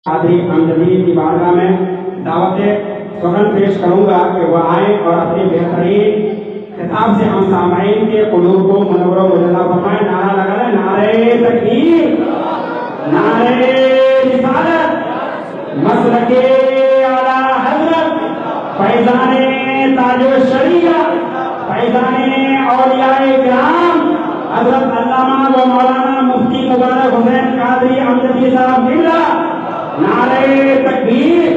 قادری امجدی کی بارگاہ میں دعوت سخن پیش کروں گا کہ وہ آئیں اور اپنی بہترین خطاب سے ہم سامعین کے قلوب کو منور و مجزا فرمائیں. نعرہ لگا لیں، نعرہ تکبیر، نعرہ رسالت، مسلک اعلی حضرت فیضان تاج الشریعہ، فیضان اولیاء کرام حضرت علامہ و مولانا مفتی مبارک حسین قادری امجدی صاحب قبلہ. نعرہ تکبیر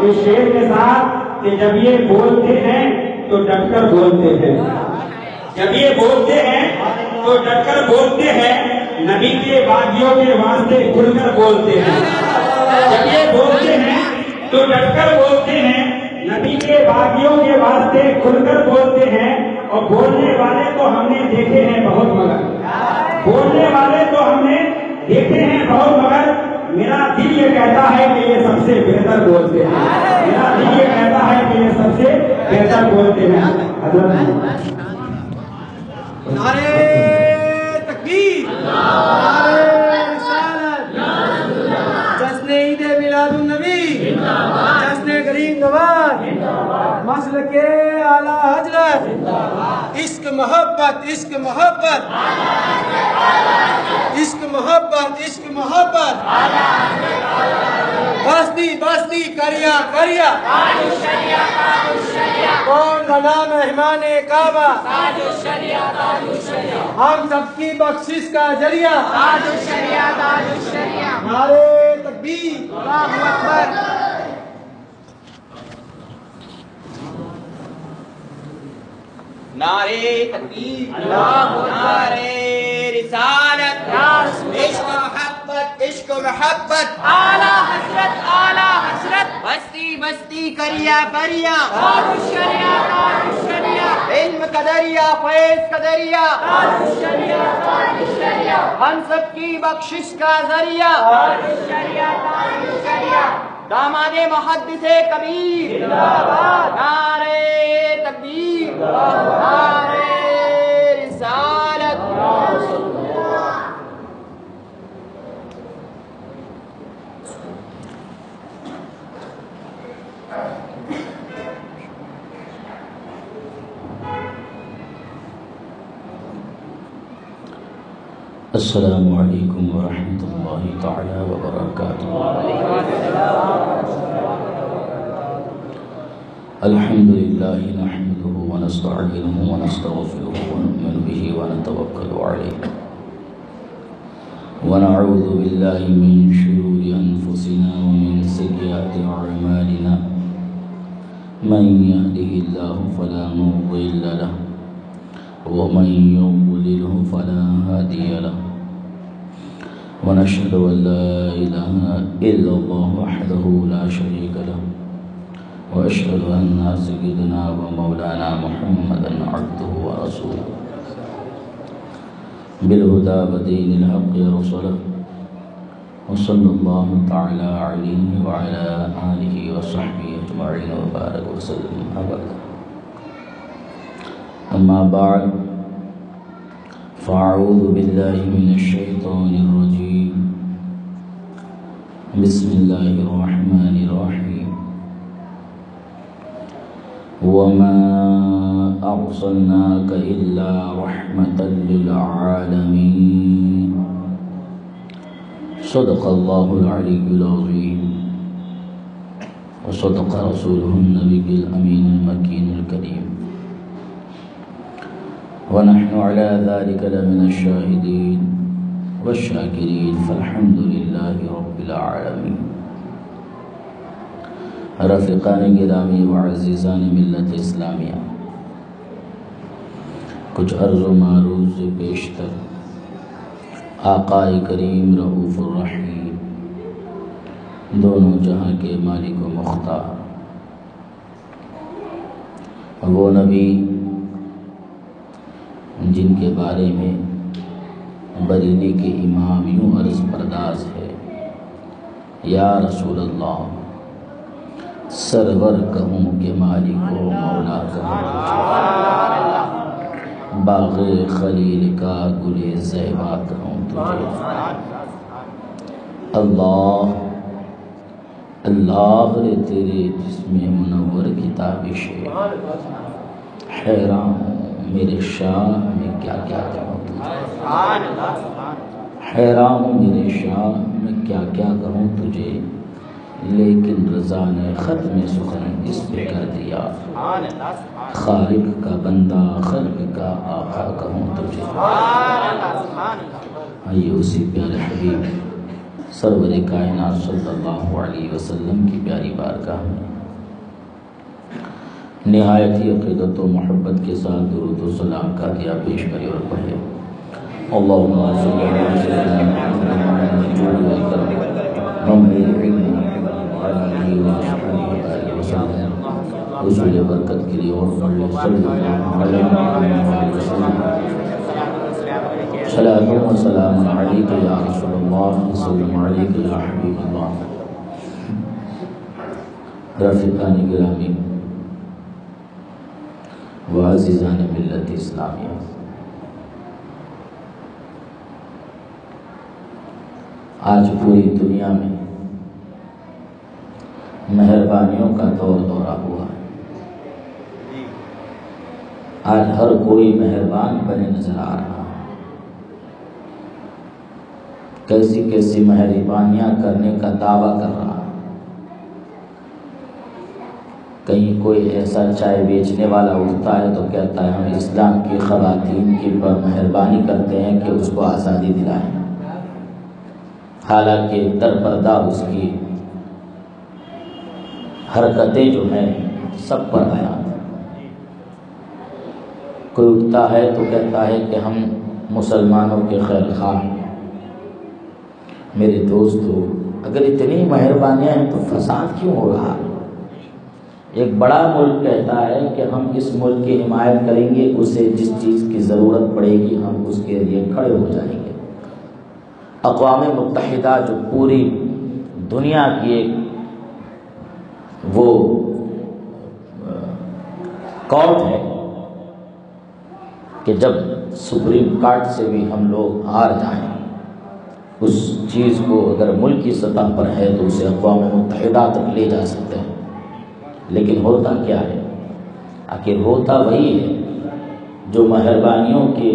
اس شعر کے ساتھ کہ جب یہ بولتے ہیں تو ڈٹ کر بولتے ہیں، جب یہ بولتے ہیں تو ڈٹ کر بولتے ہیں، نبی کے باغیوں کے واسطے کھل کر بولتے ہیں. جب یہ بولتے ہیں تو ڈٹ کر بولتے ہیں، نبی کے باغیوں کے واسطے کھل کر بولتے ہیں. اور بولنے والے تو ہم نے دیکھے ہیں بہت مگر، بولنے والے تو ہم نے دیکھے ہیں بہت مگر میرا دل یہ کہتا ہے کہ یہ سب سے بہتر بولتے ہیں. میرا دل یہ کہتا ہے کہ یہ سب سے بہتر بولتے ہیں. حضرت نعرہ تکبیر، نعرہ رسالت، جشن عید میلاد النبی، جشن گریم نواز، مسلک اعلی حضرت، عشق محبت، عشق محبت، عشق محبت، عشق محبت، بستی بستی کریا کریا، کون بنا مہمان کعبہ، ہم سب کی بخشش کا ذریعہ، نعرہ تکبیر، اللہ اکبر. نعرہ تکبیر، نعرہ رسالت، عشق محبت، عشق محبت، اعلی حضرت بستی بستی کریا کریا، تاج الشریعہ، تاج الشریعہ، علم قدریا فیض قدریا، تاج الشریعہ، تاج الشریعہ، ہم سب کی بخشش کا ذریعہ، تاج الشریعہ، تاج الشریعہ، داماد محدث کبیر، زندہ باد، نعرہ تکبیر، نعرہ رسالت. السلام علیکم ورحمۃ اللہ تعالی وبرکاتہ. الحمد للہ نحمده ونستعینه ونستغفره ونؤمن به ونتوکل علیہ ونعوذ باللہ من شرور انفسنا ومن سیئات اعمالنا. من يهده الله فلا مضل له ومن يضلله فلا هادي له. ونشهد أن لا إله إلا الله وحده لا شريك له وأشهد أن سيدنا ومولانا محمدا عبده ورسوله بالهدى ودين الحق رسوله وصلى الله تعالى عليه وعلى آله وصحبه أجمعين وبارك وسلم أبدا. أما بعد فأعوذ بالله من الشيطان الرجيم. بسم الله الرحمن الرحيم. وما أرسلناك إلا رحمة للعالمين. صدق الله العلي العظيم وصدق رسوله النبي الأمين المكين الكريم ونحن على ذلك لمن الشاهدين والشاكرين فالحمد لله رب العالمين. رفیقان گرامی و عزیزان ملت اسلامیہ، کچھ عرض و معروض سے پیشتر آقا کریم رؤوف الرحیم، دونوں جہاں کے مالک و مختار، وہ نبی جن کے بارے میں بریلی کے امام یوں عرض پرداز ہے، یا رسول اللہ سرور کہوں کہ مالک و مولا کہوں، باغ خلیل کا گل زیبا کہوں تجھے. اللہ اللہ تیرے جسم منور کی تابش حیران ہوں میرے شاہ میں کیا کیا کروں تجھے، حیران ہوں میرے شاہ میں کیا کیا کروں تجھے، لیکن رضا نے ختم سخن اس پہ کر دیا، خالق کا بندہ خلق کا آقا کہوں تجھے۔ آئیے اسی پیارے حبیب سرور کائنات صلی اللہ علیہ وسلم کی پیاری بارگاہ میں نہایت ہی عقیدت و محبت کے ساتھ درود و سلام کا دیا پیش کرے اور پڑھے۔ اللہم صلی اللہ علیہ وسلم حصول برکت کے لیے اور صلی اللہ علیہ وسلم صلاۃ و سلام علیک یا رسول اللہ وسلم علیک یا حبیب اللہ۔ رفیقان گرامی و عزیزان ملت اسلامیہ، آج پوری دنیا میں مہربانیوں کا دور دورہ ہوا ہے۔ آج ہر کوئی مہربان بنے نظر آ رہا ہے، کیسی کیسی مہربانیاں کرنے کا دعویٰ کر رہا ہے۔ کہیں کوئی ایسا چائے بیچنے والا اٹھتا ہے تو کہتا ہے ہم اسلام کی خواتین کی پر مہربانی کرتے ہیں کہ اس کو آزادی دلائیں، حالانکہ در پردہ اس کی حرکتیں جو ہیں سب پر بیان ہیں۔ کوئی اٹھتا ہے تو کہتا ہے کہ ہم مسلمانوں کے خیر خواہ ہیں۔ میرے دوستو، اگر اتنی مہربانیاں ہیں تو فساد کیوں ہو رہا ہے؟ ایک بڑا ملک کہتا ہے کہ ہم اس ملک کی حمایت کریں گے، اسے جس چیز کی ضرورت پڑے گی ہم اس کے لیے کھڑے ہو جائیں گے۔ اقوام متحدہ جو پوری دنیا کی ایک وہ کورٹ ہے کہ جب سپریم کورٹ سے بھی ہم لوگ ہار جائیں، اس چیز کو اگر ملکی سطح پر ہے تو اسے اقوام متحدہ تک لے جا سکتے ہیں۔ لیکن ہوتا کیا ہے؟ آخر ہوتا وہی ہے جو مہربانیوں کے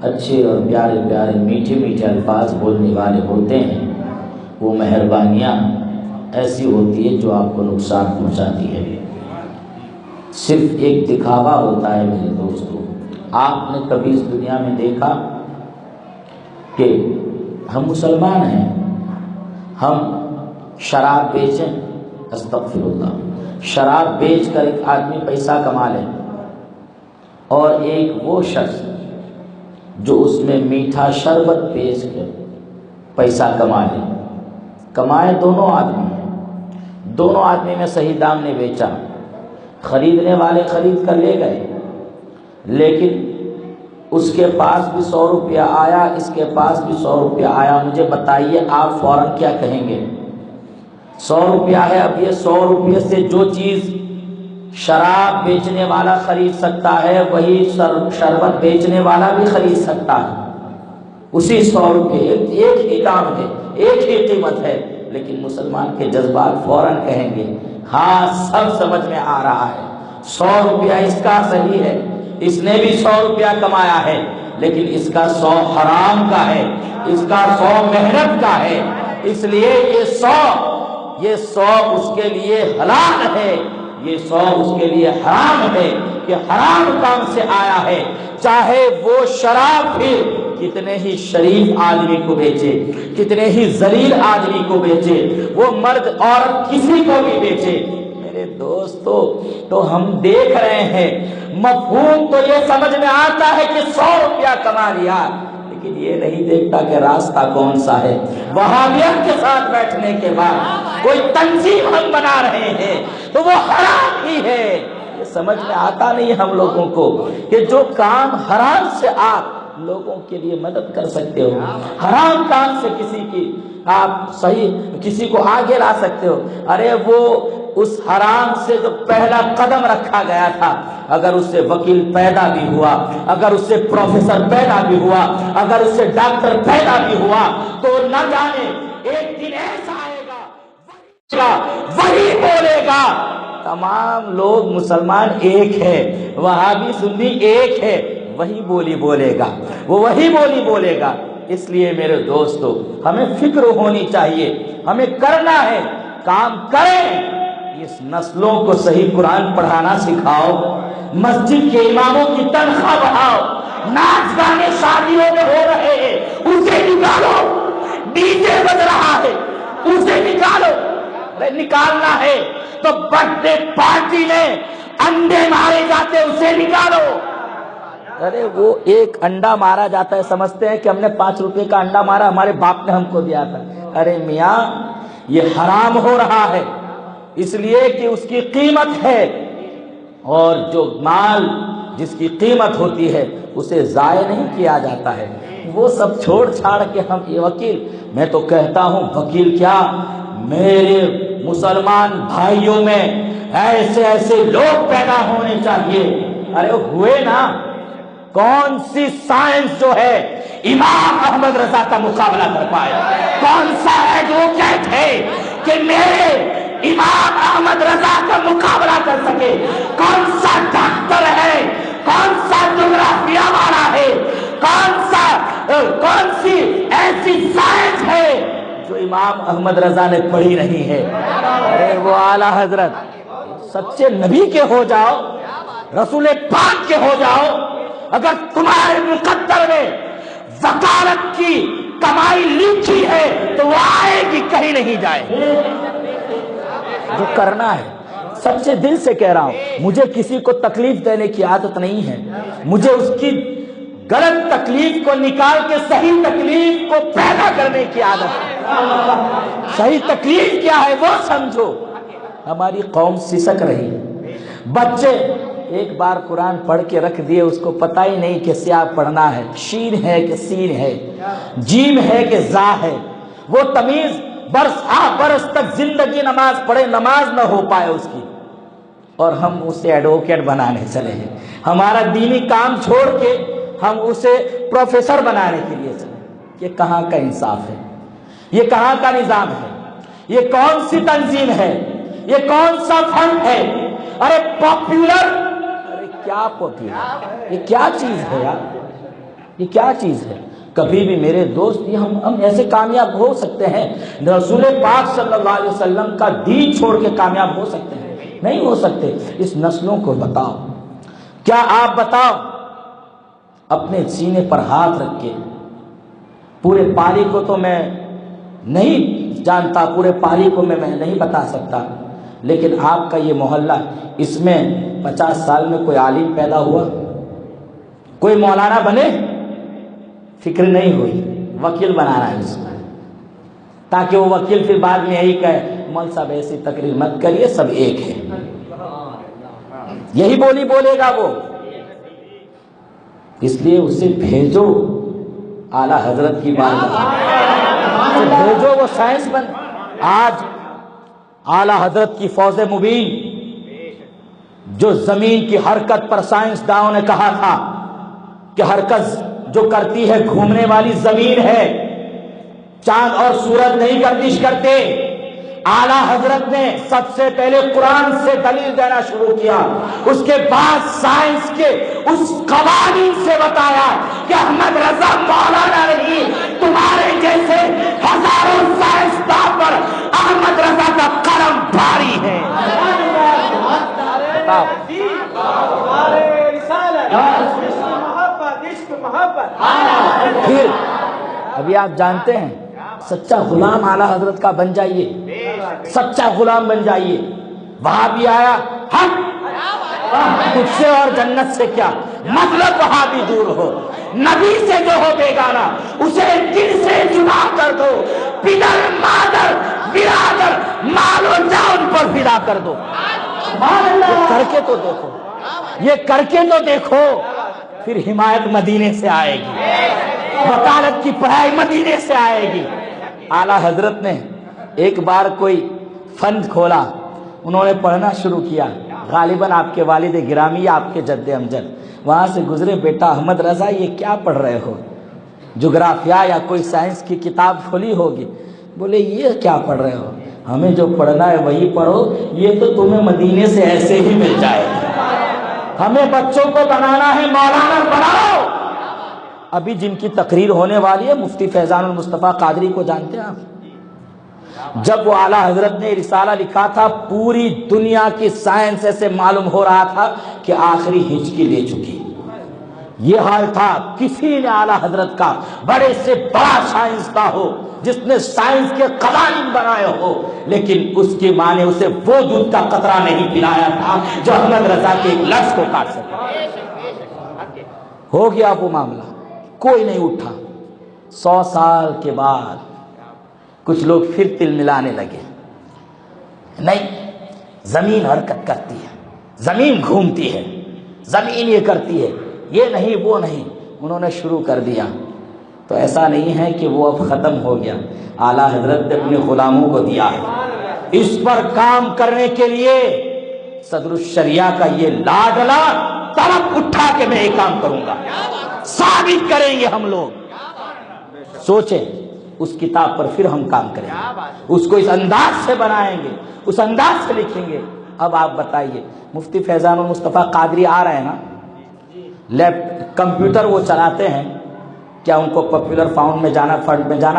اچھے اور پیارے پیارے میٹھے میٹھے الفاظ بولنے والے ہوتے ہیں، وہ مہربانیاں ایسی ہوتی ہے جو آپ کو نقصان پہنچاتی ہے۔ صرف ایک دکھاوا ہوتا ہے میرے دوستو۔ آپ نے کبھی اس دنیا میں دیکھا کہ ہم مسلمان ہیں، ہم شراب بیچیں، استغفر اللہ، شراب بیچ کر ایک آدمی پیسہ کما لے، اور ایک وہ شخص جو اس میں میٹھا شربت بیچ کر پیسہ کما لے، کمائے دونوں آدمی ہیں، دونوں آدمی میں صحیح دام نے بیچا، خریدنے والے خرید کر لے گئے، لیکن اس کے پاس بھی 100 روپیہ آیا، اس کے پاس بھی 100 روپیہ آیا۔ مجھے بتائیے آپ فوراً کیا کہیں گے؟ 100 روپیہ ہے، اب یہ 100 روپیہ سے جو چیز شراب بیچنے والا خرید سکتا ہے وہی شربت بیچنے والا بھی خرید سکتا ہے، اسی 100 روپے، ایک ہی دام ہے، ایک ہی قیمت ہے، لیکن مسلمان کے جذبات فوراً کہیں گے ہاں سب سمجھ میں آ رہا ہے، 100 روپیہ اس کا صحیح ہے، اس نے بھی 100 روپیہ کمایا ہے، لیکن اس کا 100 حرام کا ہے، اس کا 100 محنت کا ہے، اس لیے یہ 100 اس کے لیے حلال ہے، یہ 100 اس کے لیے حرام ہے کہ حرام کام سے آیا ہے۔ چاہے وہ شراب پھر کتنے ہی شریف آدمی کو بیچے، کتنے ہی ذلیل آدمی کو بیچے، وہ مرد عورت کسی کو بھی بیچے۔ میرے دوستو، تو ہم دیکھ رہے ہیں، مفہوم تو یہ سمجھ میں آتا ہے کہ 100 روپیہ کما لیا، لیکن یہ نہیں دیکھتا کہ راستہ کون سا ہے۔ وہابیت کے ساتھ بیٹھنے کے بعد کوئی تنظیم ہم بنا رہے ہیں تو وہ حرام ہی ہے، یہ سمجھ میں آتا نہیں ہم لوگوں کو کہ جو کام حرام سے آپ لوگوں کے لیے مدد کر سکتے ہو، حرام کام سے آپ صحیح کسی کو آگے لا سکتے ہو، ارے وہ اس حرام سے جو پہلا قدم رکھا گیا تھا، اگر اس سے وکیل پیدا بھی ہوا، اگر اس سے پروفیسر پیدا بھی ہوا، اگر اس سے ڈاکٹر پیدا بھی ہوا، تو نہ جانے ایک دن ایسا وہی بولے گا. تمام لوگ مسلمان ایک ہے، وہابی سنی ایک ہے، وہی بولی بولے گا، وہ وہی بولی بولے گا. اس لیے میرے دوستو ہمیں فکر ہونی چاہیے، ہمیں کرنا ہے، کام کریں. اس نسلوں کو صحیح قرآن پڑھانا سکھاؤ، مسجد کے اماموں کی تنخواہ بڑھاؤ. ناچ گانے شادیوں میں ہو رہے ہیں، اسے نکالو. ڈی جے بج رہا ہے، اسے نکالو. نکالنا ہے تو برتھ ڈے پارٹی میں انڈے مارے جاتے اسے نکالو. ارے وہ ایک انڈا مارا جاتا ہے، سمجھتے ہیں کہ ہم نے 5 روپے کا انڈا مارا، ہمارے باپ نے ہم کو دیا تھا. ارے میاں یہ حرام ہو رہا ہے، اس لیے کہ اس کی قیمت ہے، اور جو مال جس کی قیمت ہوتی ہے اسے ضائع نہیں کیا جاتا ہے. وہ سب چھوڑ چھاڑ کے ہم یہ وکیل، میں تو کہتا ہوں وکیل کیا، میرے مسلمان بھائیوں میں ایسے ایسے لوگ پیدا ہونے چاہیے. ارے ہوئے نا. کون سی سائنس جو ہے امام احمد رضا کا مقابلہ کر پایا؟ کون سا ایڈوکیٹ ہے کہ میرے امام احمد رضا کا مقابلہ کر سکے؟ کون سا ڈاکٹر ہے، کون سا جغرافیہ والا ہے، کون سی ایسی سائنس ہے جو امام احمد رضا نے پڑھی نہیں ہے؟ ارے وہ اعلیٰ حضرت سچے نبی کے ہو جاؤ، رسول پاک کے ہو جاؤ. اگر تمہارے مقدر میں وکالت کی کمائی لکھی ہے تو وہ آئے گی، کہیں نہیں جائے. جو کرنا ہے سچے دل سے کہہ رہا ہوں، مجھے کسی کو تکلیف دینے کی عادت نہیں ہے. مجھے اس کی غلط تکلیف کو نکال کے صحیح تکلیف کو پیدا کرنے کی عادت ہے. صحیح تکلیف کیا ہے وہ سمجھو. ہماری قوم سسک رہی، بچے ایک بار قرآن پڑھ کے رکھ دیے، اس کو پتہ ہی نہیں کہ سیاہ پڑھنا ہے، شین ہے کہ سین ہے، جیم ہے کہ زا ہے. وہ تمیز برس تک زندگی نماز پڑھے، نماز نہ ہو پائے اس کی، اور ہم اسے ایڈوکیٹ بنانے چلے ہیں. ہمارا دینی کام چھوڑ کے ہم اسے پروفیسر بنانے کے لیے چلے. یہ کہاں کا انصاف ہے؟ یہ کہاں کا نظام ہے؟ یہ کون سی تنظیم ہے؟ یہ کون سا فنڈ ہے؟ ارے پاپولر، ارے کیا پاپولر؟ یہ کیا چیز ہے یار؟ یہ کیا چیز ہے؟ کبھی بھی میرے دوست یہ ہم ایسے کامیاب ہو سکتے ہیں؟ رسول پاک صلی اللہ علیہ وسلم کا دین چھوڑ کے کامیاب ہو سکتے ہیں؟ نہیں ہو سکتے. اس نسلوں کو بتاؤ. کیا آپ بتاؤ اپنے سینے پر ہاتھ رکھ کے، پورے پاری کو تو میں نہیں جانتا، پورے پاری کو میں نہیں بتا سکتا، لیکن آپ کا یہ محلہ، اس میں 50 سال میں کوئی عالم پیدا ہوا، کوئی مولانا بنے؟ فکر نہیں ہوئی. وکیل بنانا ہے اس کو، تاکہ وہ وکیل پھر بعد میں یہی کہے مول صاحب ایسی تقریر مت کریے، سب ایک ہے. یہی بولی بولے گا وہ. اس لیے اسے بھیجو اعلیٰ حضرت کی بارگاہ، بھیجو وہ سائنس بن. آج اعلیٰ حضرت کی فوز مبین، جو زمین کی حرکت پر سائنسدانوں نے کہا تھا کہ حرکت جو کرتی ہے گھومنے والی زمین ہے، چاند اور سورج نہیں گردش کرتے. اعلیٰ حضرت نے سب سے پہلے قرآن سے دلیل دینا شروع کیا، اس کے بعد سائنس کے اس قوانین سے بتایا کہ احمد رضا مولانا نہیں، تمہارے جیسے ہزاروں سائنسدان پر احمد رضا کا قلم بھاری ہے. پھر ابھی آپ جانتے ہیں سچا غلام اعلیٰ حضرت کا بن جائیے، سچا غلام بن جائیے. وہاں بھی آیا ہم خود سے اور جنت سے کیا مطلب، وہاں بھی دور ہو. نبی سے جو ہو بیگانہ اسے دل سے جدا کر دو. پدر مادر برادر مال و جان پر فدا کر دو. یہ کر کے تو دیکھو، یہ کر کے تو دیکھو، پھر حمایت مدینے سے آئے گی، وکالت کی پڑھائی مدینے سے آئے گی. اعلیٰ حضرت نے ایک بار کوئی فنڈ کھولا، انہوں نے پڑھنا شروع کیا. غالباً آپ کے والد گرامی یا آپ کے جد امجد وہاں سے گزرے. بیٹا احمد رضا یہ کیا پڑھ رہے ہو؟ جغرافیہ یا کوئی سائنس کی کتاب کھولی ہوگی. بولے یہ کیا پڑھ رہے ہو؟ ہمیں جو پڑھنا ہے وہی پڑھو، یہ تو تمہیں مدینے سے ایسے ہی مل جائے گا۔ ہمیں بچوں کو بنانا ہے مولانا بناؤ۔ ابھی جن کی تقریر ہونے والی ہے مفتی فیضان المصطفیٰ قادری کو جانتے ہیں آپ؟ جب وہ اعلیٰ حضرت نے رسالہ لکھا تھا پوری دنیا کی سائنس سے معلوم ہو رہا تھا کہ آخری ہچکی لے چکی۔ یہ حال تھا، کسی نے اعلیٰ حضرت کا بڑے سے بڑا سائنسداں ہو جس نے سائنس کے قوانین بنائے ہو، لیکن اس کی ماں نے اسے وہ دودھ کا قطرہ نہیں پلایا تھا جو احمد رضا کے ایک لفظ کو کاٹ سکے۔ ہو گیا وہ معاملہ، کوئی نہیں اٹھا۔ 100 سال کے بعد کچھ لوگ پھر تل ملانے لگے، نہیں زمین حرکت کرتی ہے، زمین گھومتی ہے، زمین یہ کرتی ہے، یہ نہیں وہ نہیں، انہوں نے شروع کر دیا۔ تو ایسا نہیں ہے کہ وہ اب ختم ہو گیا، اعلیٰ حضرت نے اپنے غلاموں کو دیا ہے اس پر کام کرنے کے لیے۔ صدر الشریعہ کا یہ لاڈلا طرف اٹھا کے میں یہ کام کروں گا، ثابت کریں گے ہم لوگ۔ سوچیں اس کتاب پر پھر ہم کام کریں گے، اس کو اس انداز سے بنائیں گے، اس انداز سے لکھیں گے۔ اب آپ بتائیے، مفتی فیضان المصطفیٰ قادری آ رہے ہیں نا، کمپیوٹر وہ چلاتے ہیں، کیا ان کو پاپولر فنڈ میں جانا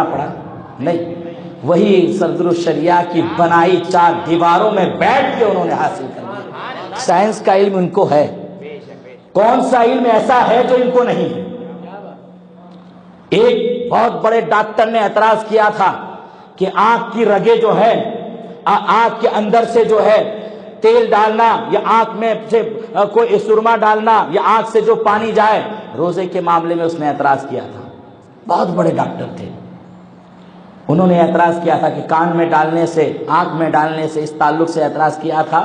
پڑا؟ نہیں، وہی صدر الشریعہ کی بنائی 4 دیواروں میں بیٹھ کے انہوں نے حاصل کر لیا۔ سائنس کا علم ان کو ہے، کون سا علم ایسا ہے جو ان کو نہیں ہے؟ ایک بہت بڑے ڈاکٹر نے اعتراض کیا تھا کہ آنکھ کی رگیں جو ہے، آنکھ کے اندر سے جو ہے تیل ڈالنا یا آنکھ میں سے کوئی سرما ڈالنا یا آنکھ سے جو پانی جائے، روزے کے معاملے میں اس نے اعتراض کیا تھا۔ بہت بڑے ڈاکٹر تھے، انہوں نے اعتراض کیا تھا کہ کان میں ڈالنے سے، آنکھ میں ڈالنے سے، اس تعلق سے اعتراض کیا تھا۔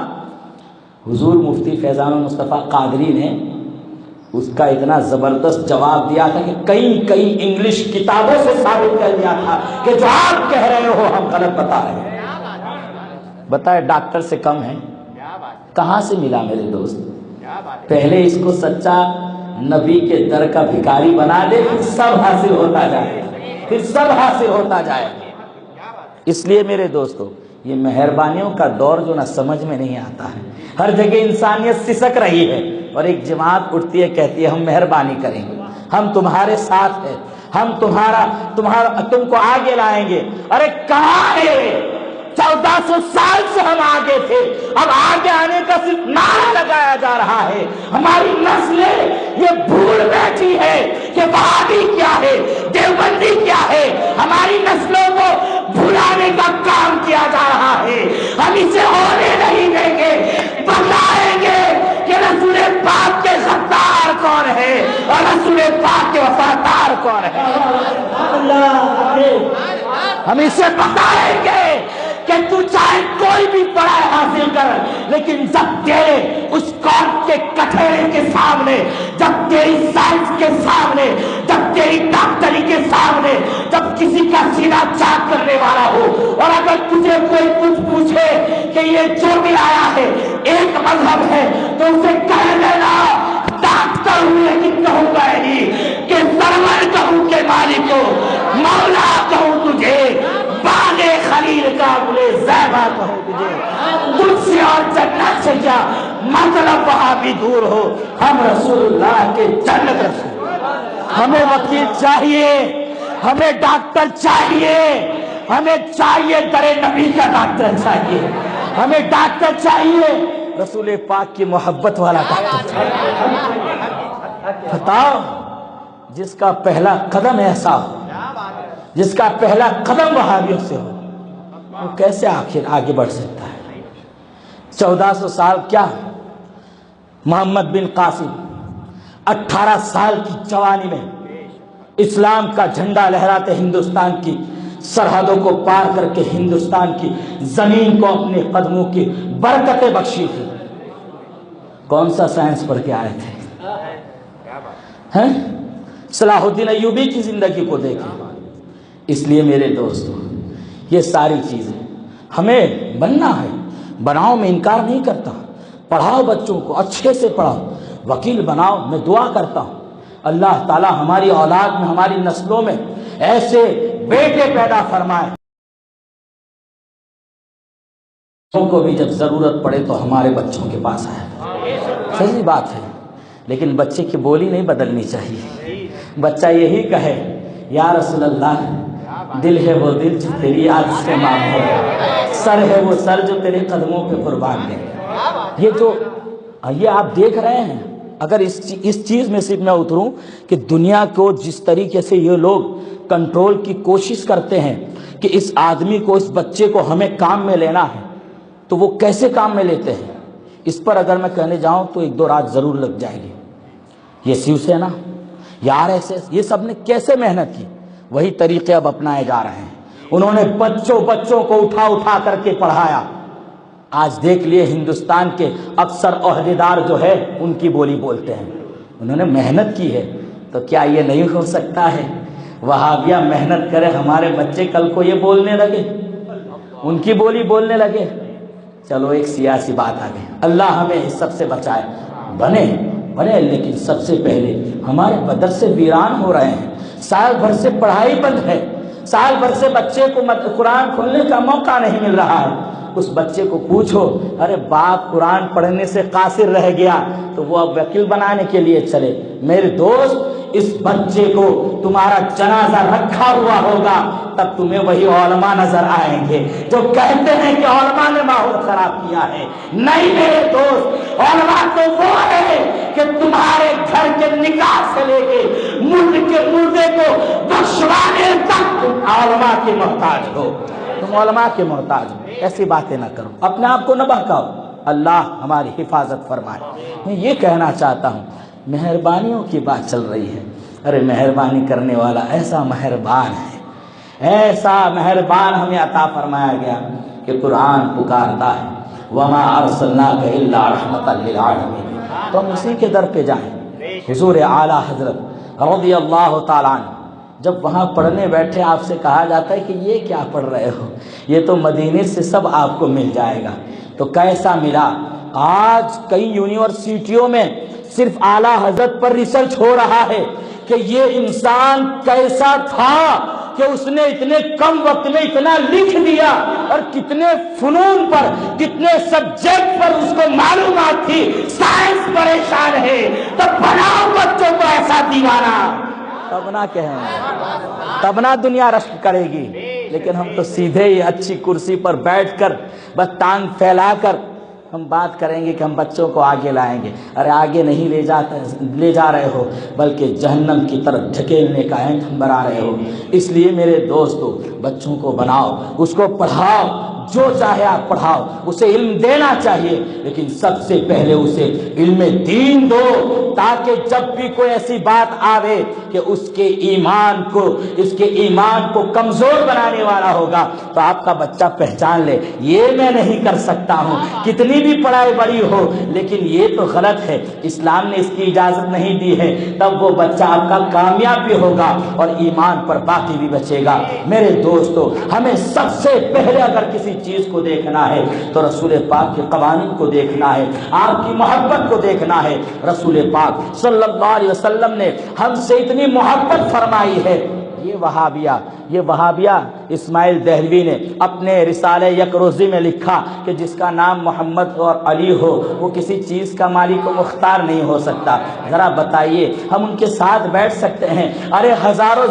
حضور مفتی فیضان المصطفیٰ قادری نے اس کا اتنا زبردست جواب دیا تھا کہ کئی انگلش کتابوں سے ثابت کر دیا تھا کہ جو آپ کہہ رہے ہو ہم غلط بتا رہے ہیں۔ بتائے ڈاکٹر سے کم ہے؟ کہاں سے ملا میرے دوست؟ پہلے اس کو سچا نبی کے در کا بھکاری بنا دے، پھر سب حاصل ہوتا جائے، پھر سب حاصل ہوتا جائے۔ اس لیے میرے دوستو، یہ مہربانیوں کا دور جو نہ سمجھ میں نہیں آتا ہے، ہر جگہ انسانیت سسک رہی ہے، اور ایک جماعت اٹھتی ہے کہتی ہے ہم مہربانی کریں گے، ہم تمہارے ساتھ ہیں، ہم تم کو آگے لائیں گے۔ ارے کہاں ہے؟ 1400 سال سے ہم آگے تھے، اب آگے آنے کا صرف نعرہ لگایا جا رہا ہے۔ ہماری نسلیں یہ بھول بیٹھی ہے کہ وہابی کیا ہے، دیوبندی کیا ہے، ہماری نسلوں کو بھلانے کا کام کیا جا رہا ہے۔ ہم اسے ہونے نہیں دیں گے، بتائیں گے کہ رسول پاک کے غدار کون ہے اور رسول پاک کے وفادار کون ہے۔ ہم اسے بتائیں گے کہ تو چاہے کوئی بھی پڑھائی حاصل کر، لیکن جب تیرے اس قوم کے کٹہرے کے سامنے، جب تیری سائنس کے سامنے، جب تیری ڈاکٹری کے سامنے، جب کسی کا سینہ چاک کرنے والا ہو، اور اگر تجھے کوئی کچھ پوچھے کہ یہ جو بھی آیا ہے ایک مذہب ہے، تو اسے کہہ دینا ڈاکٹر ہوں لیکن کہوں گا نہیں کہ سرور کہوں کہ مالک کو، مولا کہوں تجھے، باغ خلیل کا گلے زیبا کہوں تجھے، تجھ سے اور جنت سے کیا مطلب، وہاں بھی دور ہو، ہم رسول اللہ کے جنت رسول۔ ہمیں وکیل چاہیے، ہمیں ڈاکٹر چاہیے، ہمیں چاہیے درے نبی کا ڈاکٹر چاہیے، ہمیں ڈاکٹر چاہیے رسول پاک کی محبت والا ڈاکٹر چاہیے۔ بتاؤ، جس کا پہلا قدم ایسا ہو، جس کا پہلا قدم وہابیوں سے ہو، وہ کیسے آخر آگے بڑھ سکتا ہے؟ 1400 سال کیا؟ محمد بن قاسم 18 سال کی جوانی میں اسلام کا جھنڈا لہراتے ہندوستان کی سرحدوں کو پار کر کے ہندوستان کی زمین کو اپنے قدموں کی برکتیں بخشی تھی۔ کون سا سائنس پڑھ کے آئے تھے؟ صلاح الدین ایوبی کی زندگی کو دیکھیں۔ اس لیے میرے دوستو، یہ ساری چیزیں ہمیں بننا ہے، بناؤ، میں انکار نہیں کرتا، پڑھاؤ بچوں کو، اچھے سے پڑھاؤ، وکیل بناؤ۔ میں دعا کرتا ہوں اللہ تعالی ہماری اولاد میں، ہماری نسلوں میں ایسے بیٹے پیدا فرمائے کو بھی جب ضرورت پڑے تو ہمارے بچوں کے پاس آئے، صحیح بات ہے، لیکن بچے کی بولی نہیں بدلنی چاہیے۔ بچہ یہی کہے یا رسول اللہ، دل ہے وہ دل جو تیری یاد سے معمور ہے، سر ہے وہ سر جو تیرے قدموں پہ قربان دے۔ یہ آپ دیکھ رہے ہیں، اگر اس چیز میں صرف میں اتروں کہ دنیا کو جس طریقے سے یہ لوگ کنٹرول کی کوشش کرتے ہیں کہ اس آدمی کو، اس بچے کو ہمیں کام میں لینا ہے، تو وہ کیسے کام میں لیتے ہیں، اس پر اگر میں کہنے جاؤں تو 1-2 رات ضرور لگ جائے گی۔ یہ شیو سینا یا RSS، یہ سب نے کیسے محنت کی، وہی طریقے اب اپنائے جا رہے ہیں۔ انہوں نے بچوں کو اٹھا کر کے پڑھایا۔ آج دیکھ لیے ہندوستان کے اکثر عہدیدار جو ہے ان کی بولی بولتے ہیں، انہوں نے محنت کی ہے، تو کیا یہ نہیں ہو سکتا ہے وہابیہ محنت کرے، ہمارے بچے کل کو یہ بولنے لگے، ان کی بولی بولنے لگے؟ چلو ایک سیاسی بات آ گئی، اللہ ہمیں اس سب سے بچائے۔ بنے لیکن سب سے پہلے ہمارے مدرسے ویران ہو رہے ہیں، سال بھر سے پڑھائی بند ہے، سال بھر سے بچے کو قرآن کھولنے کا موقع نہیں مل رہا ہے۔ اس بچے کو پوچھو، ارے باپ قرآن پڑھنے سے قاصر رہ گیا تو وہ اب وکیل بنانے کے لیے چلے۔ میرے دوست، اس بچے کو تمہارا جنازہ رکھا ہوا ہوگا تب تمہیں وہی علماء نظر آئیں گے جو کہتے ہیں کہ علماء نے ماحول خراب کیا ہے۔ نہیں میرے دوست، علماء تو وہ ہے کہ تمہارے گھر کے نکاح سے لے کے ملک کے مردے کو بخشوانے تک تم علماء کے محتاج ہو، تم علماء کے محتاج ہو۔ ایسی باتیں نہ کرو، اپنے آپ کو نہ بہکاؤ، اللہ ہماری حفاظت فرمائے۔ میں یہ کہنا چاہتا ہوں، مہربانیوں کی بات چل رہی ہے، ارے مہربانی کرنے والا ایسا مہربان ہے، ایسا مہربان ہمیں عطا فرمایا گیا کہ قرآن پکارتا ہے وَمَا أَرْسَلْنَاكَ إِلَّا رَحْمَةً لِلْعَالَمِينَ۔ تو ہم اسی کے در پہ جائیں۔ حضور اعلیٰ حضرت رضی اللہ تعالیٰ عنہ جب وہاں پڑھنے بیٹھے، آپ سے کہا جاتا ہے کہ یہ کیا پڑھ رہے ہو، یہ تو مدینے سے سب آپ کو مل جائے گا۔ تو کیسا ملا؟ آج کئی یونیورسٹیوں میں صرف اعلیٰ حضرت پر ریسرچ ہو رہا ہے کہ یہ انسان کیسا تھا کہ اس نے اتنے کم وقت میں اتنا لکھ دیا، اور کتنے فنون پر، کتنے سبجیکٹ پر اس کو معلومات تھی۔ سائنس پریشان ہے تو بناؤ بچوں کو ایسا دیوانہ، تب نہ کہیں، تب نہ دنیا رشک کرے گی۔ لیکن ہم تو سیدھے ہی اچھی کرسی پر بیٹھ کر بس ٹانگ پھیلا کر ہم بات کریں گے کہ ہم بچوں کو آگے لائیں گے۔ ارے آگے نہیں لے جا رہے ہو، بلکہ جہنم کی طرف دھکیلنے کا ایندھن بنا رہے ہو۔ اس لیے میرے دوستو، بچوں کو بناؤ، اس کو پڑھاؤ، جو چاہے آپ پڑھاؤ، اسے علم دینا چاہیے، لیکن سب سے پہلے اسے علم دین دو، تاکہ جب بھی کوئی ایسی بات آوے کہ اس کے ایمان کو کمزور بنانے والا ہوگا، تو آپ کا بچہ پہچان لے یہ میں نہیں کر سکتا ہوں، کتنی بھی پڑھائی بڑی ہو، لیکن یہ تو غلط ہے، اسلام نے اس کی اجازت نہیں دی ہے۔ تب وہ بچہ آپ کا کامیاب بھی ہوگا اور ایمان پر باقی بھی بچے گا۔ میرے دوستو، ہمیں سب سے پہلے اگر کسی چیز کو دیکھنا ہے تو رسول پاک کے قوانین کو دیکھنا ہے، آپ کی محبت کو دیکھنا ہے۔ رسول پاک صلی اللہ علیہ وسلم نے ہم سے اتنی محبت فرمائی ہے۔ یہ وہابیہ اسماعیل دہلوی نے اپنے رسالہ یک روزی میں لکھا کہ جس کا نام محمد اور علی ہو وہ کسی چیز کا مالک و مختار نہیں ہو سکتا۔ ذرا بتائیے، ہم ان کے ساتھ بیٹھ سکتے ہیں؟ ارے ہزاروں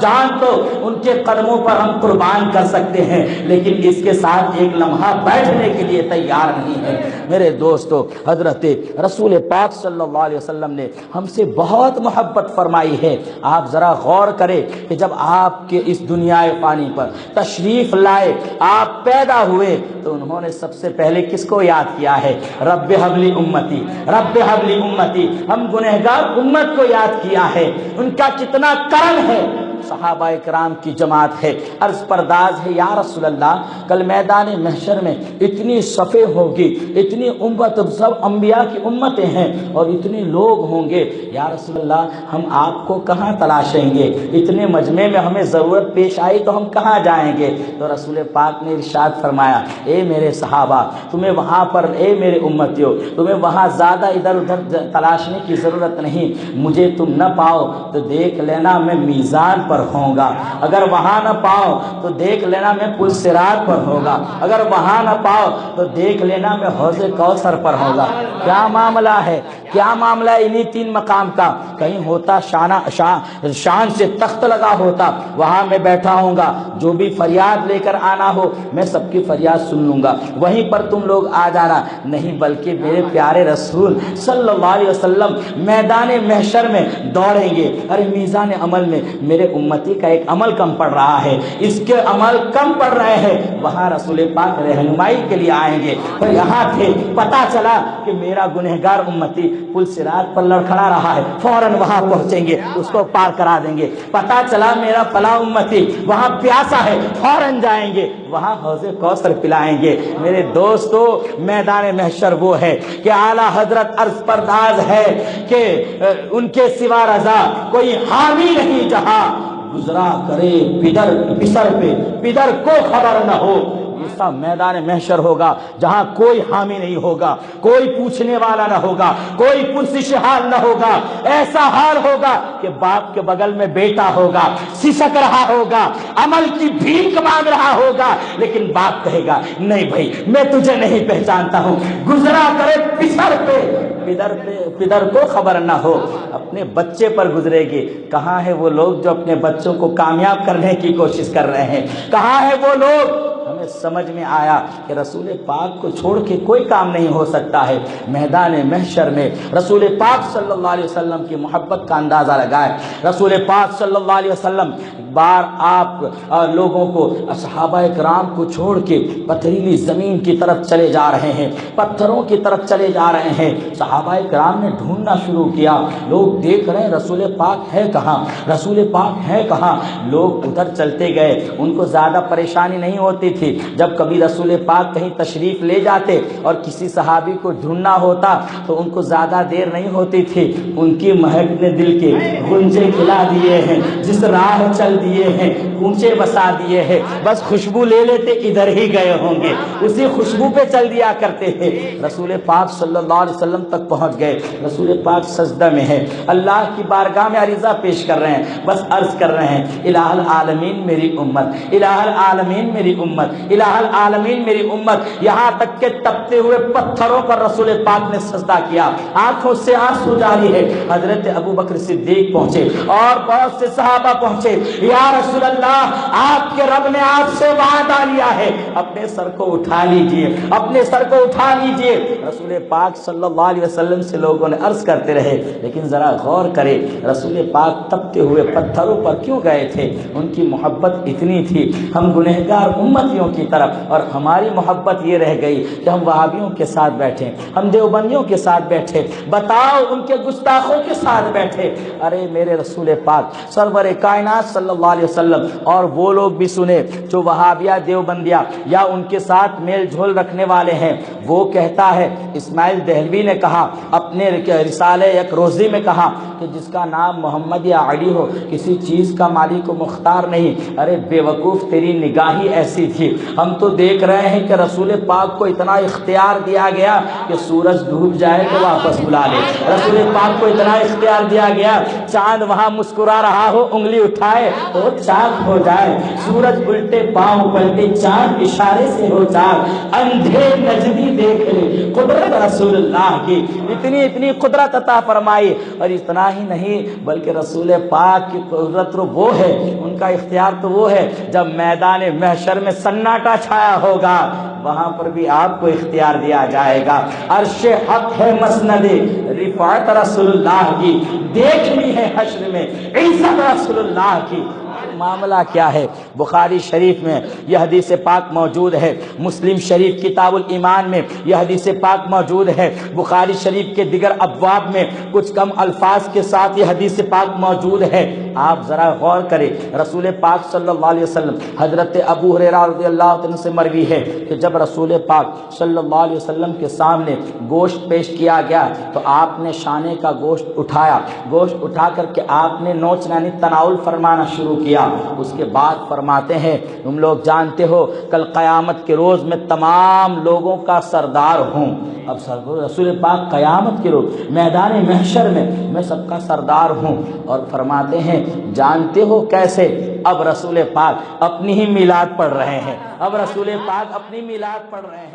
جان تو ان کے قدموں پر ہم قربان کر سکتے ہیں، لیکن اس کے ساتھ ایک لمحہ بیٹھنے کے لیے تیار نہیں ہے۔ میرے دوستو، حضرت رسول پاک صلی اللہ علیہ وسلم نے ہم سے بہت محبت فرمائی ہے۔ آپ ذرا غور کریں کہ جب آپ کے اس دنیا فانی پر تشریف لائے، آپ پیدا ہوئے، تو انہوں نے سب سے پہلے کس کو یاد کیا ہے؟ رب حبلی امتی، رب حبلی امتی، ہم گنہگار امت کو یاد کیا ہے۔ ان کا کتنا کرم ہے، صحابہ کرام کی جماعت ہے، عرض پرداز ہے، یا رسول اللہ کل میدان محشر میں اتنی صفیں ہوگی، اتنی امت، سب انبیاء کی امتیں ہیں اور اتنے لوگ ہوں گے، یا رسول اللہ ہم آپ کو کہاں تلاشیں گے؟ اتنے مجمع میں ہمیں ضرورت پیش آئی تو ہم کہاں جائیں گے؟ تو رسول پاک نے ارشاد فرمایا، اے میرے صحابہ، تمہیں وہاں پر، اے میرے امتیوں، تمہیں وہاں زیادہ ادھر ادھر تلاشنے کی ضرورت نہیں، مجھے تم نہ پاؤ تو دیکھ لینا میں میزان پر ہوں گا، اگر وہاں نہ پاؤ تو دیکھ لینا میں پل صراط پر ہوگا، اگر وہاں نہ پاؤ تو دیکھ لینا میں حوض کوثر پر ہوگا۔ کیا معاملہ ہے، کیا معاملہ ہے انہی 3 مقام کا؟ کہیں ہوتا شان سے تخت لگا ہوتا، وہاں میں بیٹھا ہوں گا، جو بھی فریاد لے کر آنا ہو میں سب کی فریاد سن لوں گا، وہیں پر تم لوگ آ جانا۔ نہیں، بلکہ میرے پیارے رسول صلی اللہ علیہ وسلم میدان محشر میں دوڑیں گے، ارے میزان عمل میں میرے امتی کا ایک عمل کم پڑ رہا ہے، اس کے عمل کم پڑ رہے ہیں، وہاں رسول پاک رہنمائی کے لیے آئیں گے۔ اور یہاں تھے، پتا چلا کہ میرا گنہگار امتی پل صراط پر لڑکھڑا رہا ہے، فوراً وہاں پہنچیں گے، اس کو پار کرا دیں گے۔ پتا چلا میرا فلاں امتی وہاں پیاسا ہے، فوراً جائیں گے، وہاں حوض کوثر پلائیں گے۔ میرے دوستو، میدان محشر وہ ہے کہ اعلیٰ حضرت عرض پرداز ہے کہ ان کے سوا رضا کوئی حامی نہیں، جہاں گزرا کرے پدر پسر پہ پدر کو خبر نہ ہو۔ ایسا میدان محشر ہوگا جہاں کوئی حامی نہیں ہوگا، کوئی پوچھنے والا نہ ہوگا، کوئی پرسش حال نہ ہوگا۔ ایسا حال ہوگا کہ باپ کے بغل میں بیٹا ہوگا، سسک رہا ہوگا، عمل کی بھیک مانگ رہا ہوگا، لیکن باپ کہے گا نہیں بھائی میں تجھے نہیں پہچانتا ہوں، گزرا کرے پسر پہ پدر کو خبر نہ ہو۔ اپنے بچے پر گزرے گی۔ کہاں ہے وہ لوگ جو اپنے بچوں کو کامیاب کرنے کی کوشش کر رہے ہیں؟ کہاں ہے وہ لوگ؟ ہمیں سمجھ میں آیا کہ رسول پاک کو چھوڑ کے کوئی کام نہیں ہو سکتا ہے۔ میدان محشر میں رسول پاک صلی اللہ علیہ وسلم کی محبت کا اندازہ لگائے۔ رسول پاک صلی اللہ علیہ وسلم بار آپ لوگوں کو، صحابہ کرام کو چھوڑ کے پتھریلی زمین کی طرف چلے جا رہے ہیں، پتھروں کی طرف چلے جا رہے ہیں۔ صحابہ کرام نے ڈھونڈنا شروع کیا، لوگ دیکھ رہے ہیں رسول پاک ہے کہاں، رسول پاک ہے کہاں۔ لوگ ادھر چلتے گئے، ان کو زیادہ پریشانی نہیں ہوتی تھی۔ جب کبھی رسول پاک کہیں تشریف لے جاتے اور کسی صحابی کو ڈھونڈنا ہوتا تو ان کو زیادہ دیر نہیں ہوتی تھی، ان کی مہک نے دل کے غنچے کھلا دیے ہیں، جس راہ چل دیے ہیں اونچے بسا دیے ہیں، بس خوشبو لے لیتے ادھر ہی گئے ہوں گے، اسی خوشبو پہ چل دیا کرتے ہیں۔ رسول پاک صلی اللہ علیہ وسلم تک پہنچ گئے، رسول پاک سجدہ میں ہے، اللہ کی بارگاہ میں عریضہ پیش کر رہے ہیں، بس عرض کر رہے ہیں الہ العالمین میری امت، الہ العالمین میری امت، الہ العالمین میری امت۔ یہاں تک کہ تپتے ہوئے پتھروں پر رسول پاک نے سجدہ کیا، آنکھوں سے آنسو جاری ہے۔ حضرت ابوبکر صدیق پہنچے اور بہت سے صحابہ پہنچے، یا رسول اللہ آپ کے رب نے آپ سے وعدہ لیا ہے، اپنے سر کو اٹھا لیجئے، اپنے سر کو اٹھا لیجئے۔ رسول پاک صلی اللہ علیہ وسلم سے لوگوں نے عرض کرتے رہے، لیکن ذرا غور کرے رسول پاک تپتے ہوئے پتھروں پر کیوں گئے تھے؟ ان کی محبت اتنی تھی ہم گنہگار امتیوں کی طرف، اور ہماری محبت یہ رہ گئی کہ ہم وہابیوں کے ساتھ بیٹھے، ہم دیوبندیوں کے ساتھ بیٹھے، بتاؤ ان کے گستاخوں کے ساتھ بیٹھے۔ ارے میرے رسول پاک سرور کائنات صلی اللہ علیہ وسلم اور وہ لوگ بھی سنے جو وہابیہ دیوبندیہ یا ان کے ساتھ میل جھول رکھنے والے ہیں۔ وہ کہتا ہے، اسماعیل دہلوی نے کہا اپنے رسالہ یک روزی میں کہا کہ جس کا نام محمد یا علی ہو کسی چیز کا مالک و مختار نہیں۔ ارے بے وقوف تیری نگاہی ایسی تھی، ہم تو دیکھ رہے ہیں کہ رسول پاک کو اتنا اختیار دیا گیا کہ سورج ڈوب جائے تو واپس بلا لے، رسول پاک کو اتنا اختیار دیا گیا چاند وہاں مسکرا رہا ہو انگلی اٹھائے تو چاند ہو جائے، سورج الٹے پاؤں پلٹے چاند اشارے سے ہو چاند، اندھے نجدی دیکھ لے قدرت رسول اللہ کی۔ اتنی قدرت عطا فرمائی، اور اتنا ہی نہیں بلکہ رسول پاک کی قدرت وہ ہے، ان کا اختیار تو وہ ہے، جب میدان محشر میں سناٹا چھایا ہوگا وہاں پر بھی آپ کو اختیار دیا جائے گا۔ عرش حق ہے مسند رفعت رسول اللہ کی، دیکھنی ہے حشر میں عزت رسول اللہ کی۔ معاملہ کیا ہے؟ بخاری شریف میں یہ حدیث پاک موجود ہے، مسلم شریف کتاب الایمان میں یہ حدیث پاک موجود ہے، بخاری شریف کے دیگر ابواب میں کچھ کم الفاظ کے ساتھ یہ حدیث پاک موجود ہے۔ آپ ذرا غور کریں، رسول پاک صلی اللہ علیہ وسلم، حضرت ابو ہریرہ رضی اللہ عنہ سے مروی ہے کہ جب رسول پاک صلی اللہ علیہ وسلم کے سامنے گوشت پیش کیا گیا تو آپ نے شانے کا گوشت اٹھایا، گوشت اٹھا کر کے آپ نے نوچ یعنی تناول فرمانا شروع کیا۔ اس کے بعد فرماتے ہیں تم لوگ جانتے ہو کل قیامت کے روز میں تمام لوگوں کا سردار ہوں. اب رسول پاک قیامت کے روز میدان محشر میں سب کا سردار ہوں. اور فرماتے ہیں جانتے ہو کیسے؟ اب رسول پاک اپنی ہی میلاد پڑھ رہے ہیں. اب رسول پاک اپنی میلاد پڑھ رہے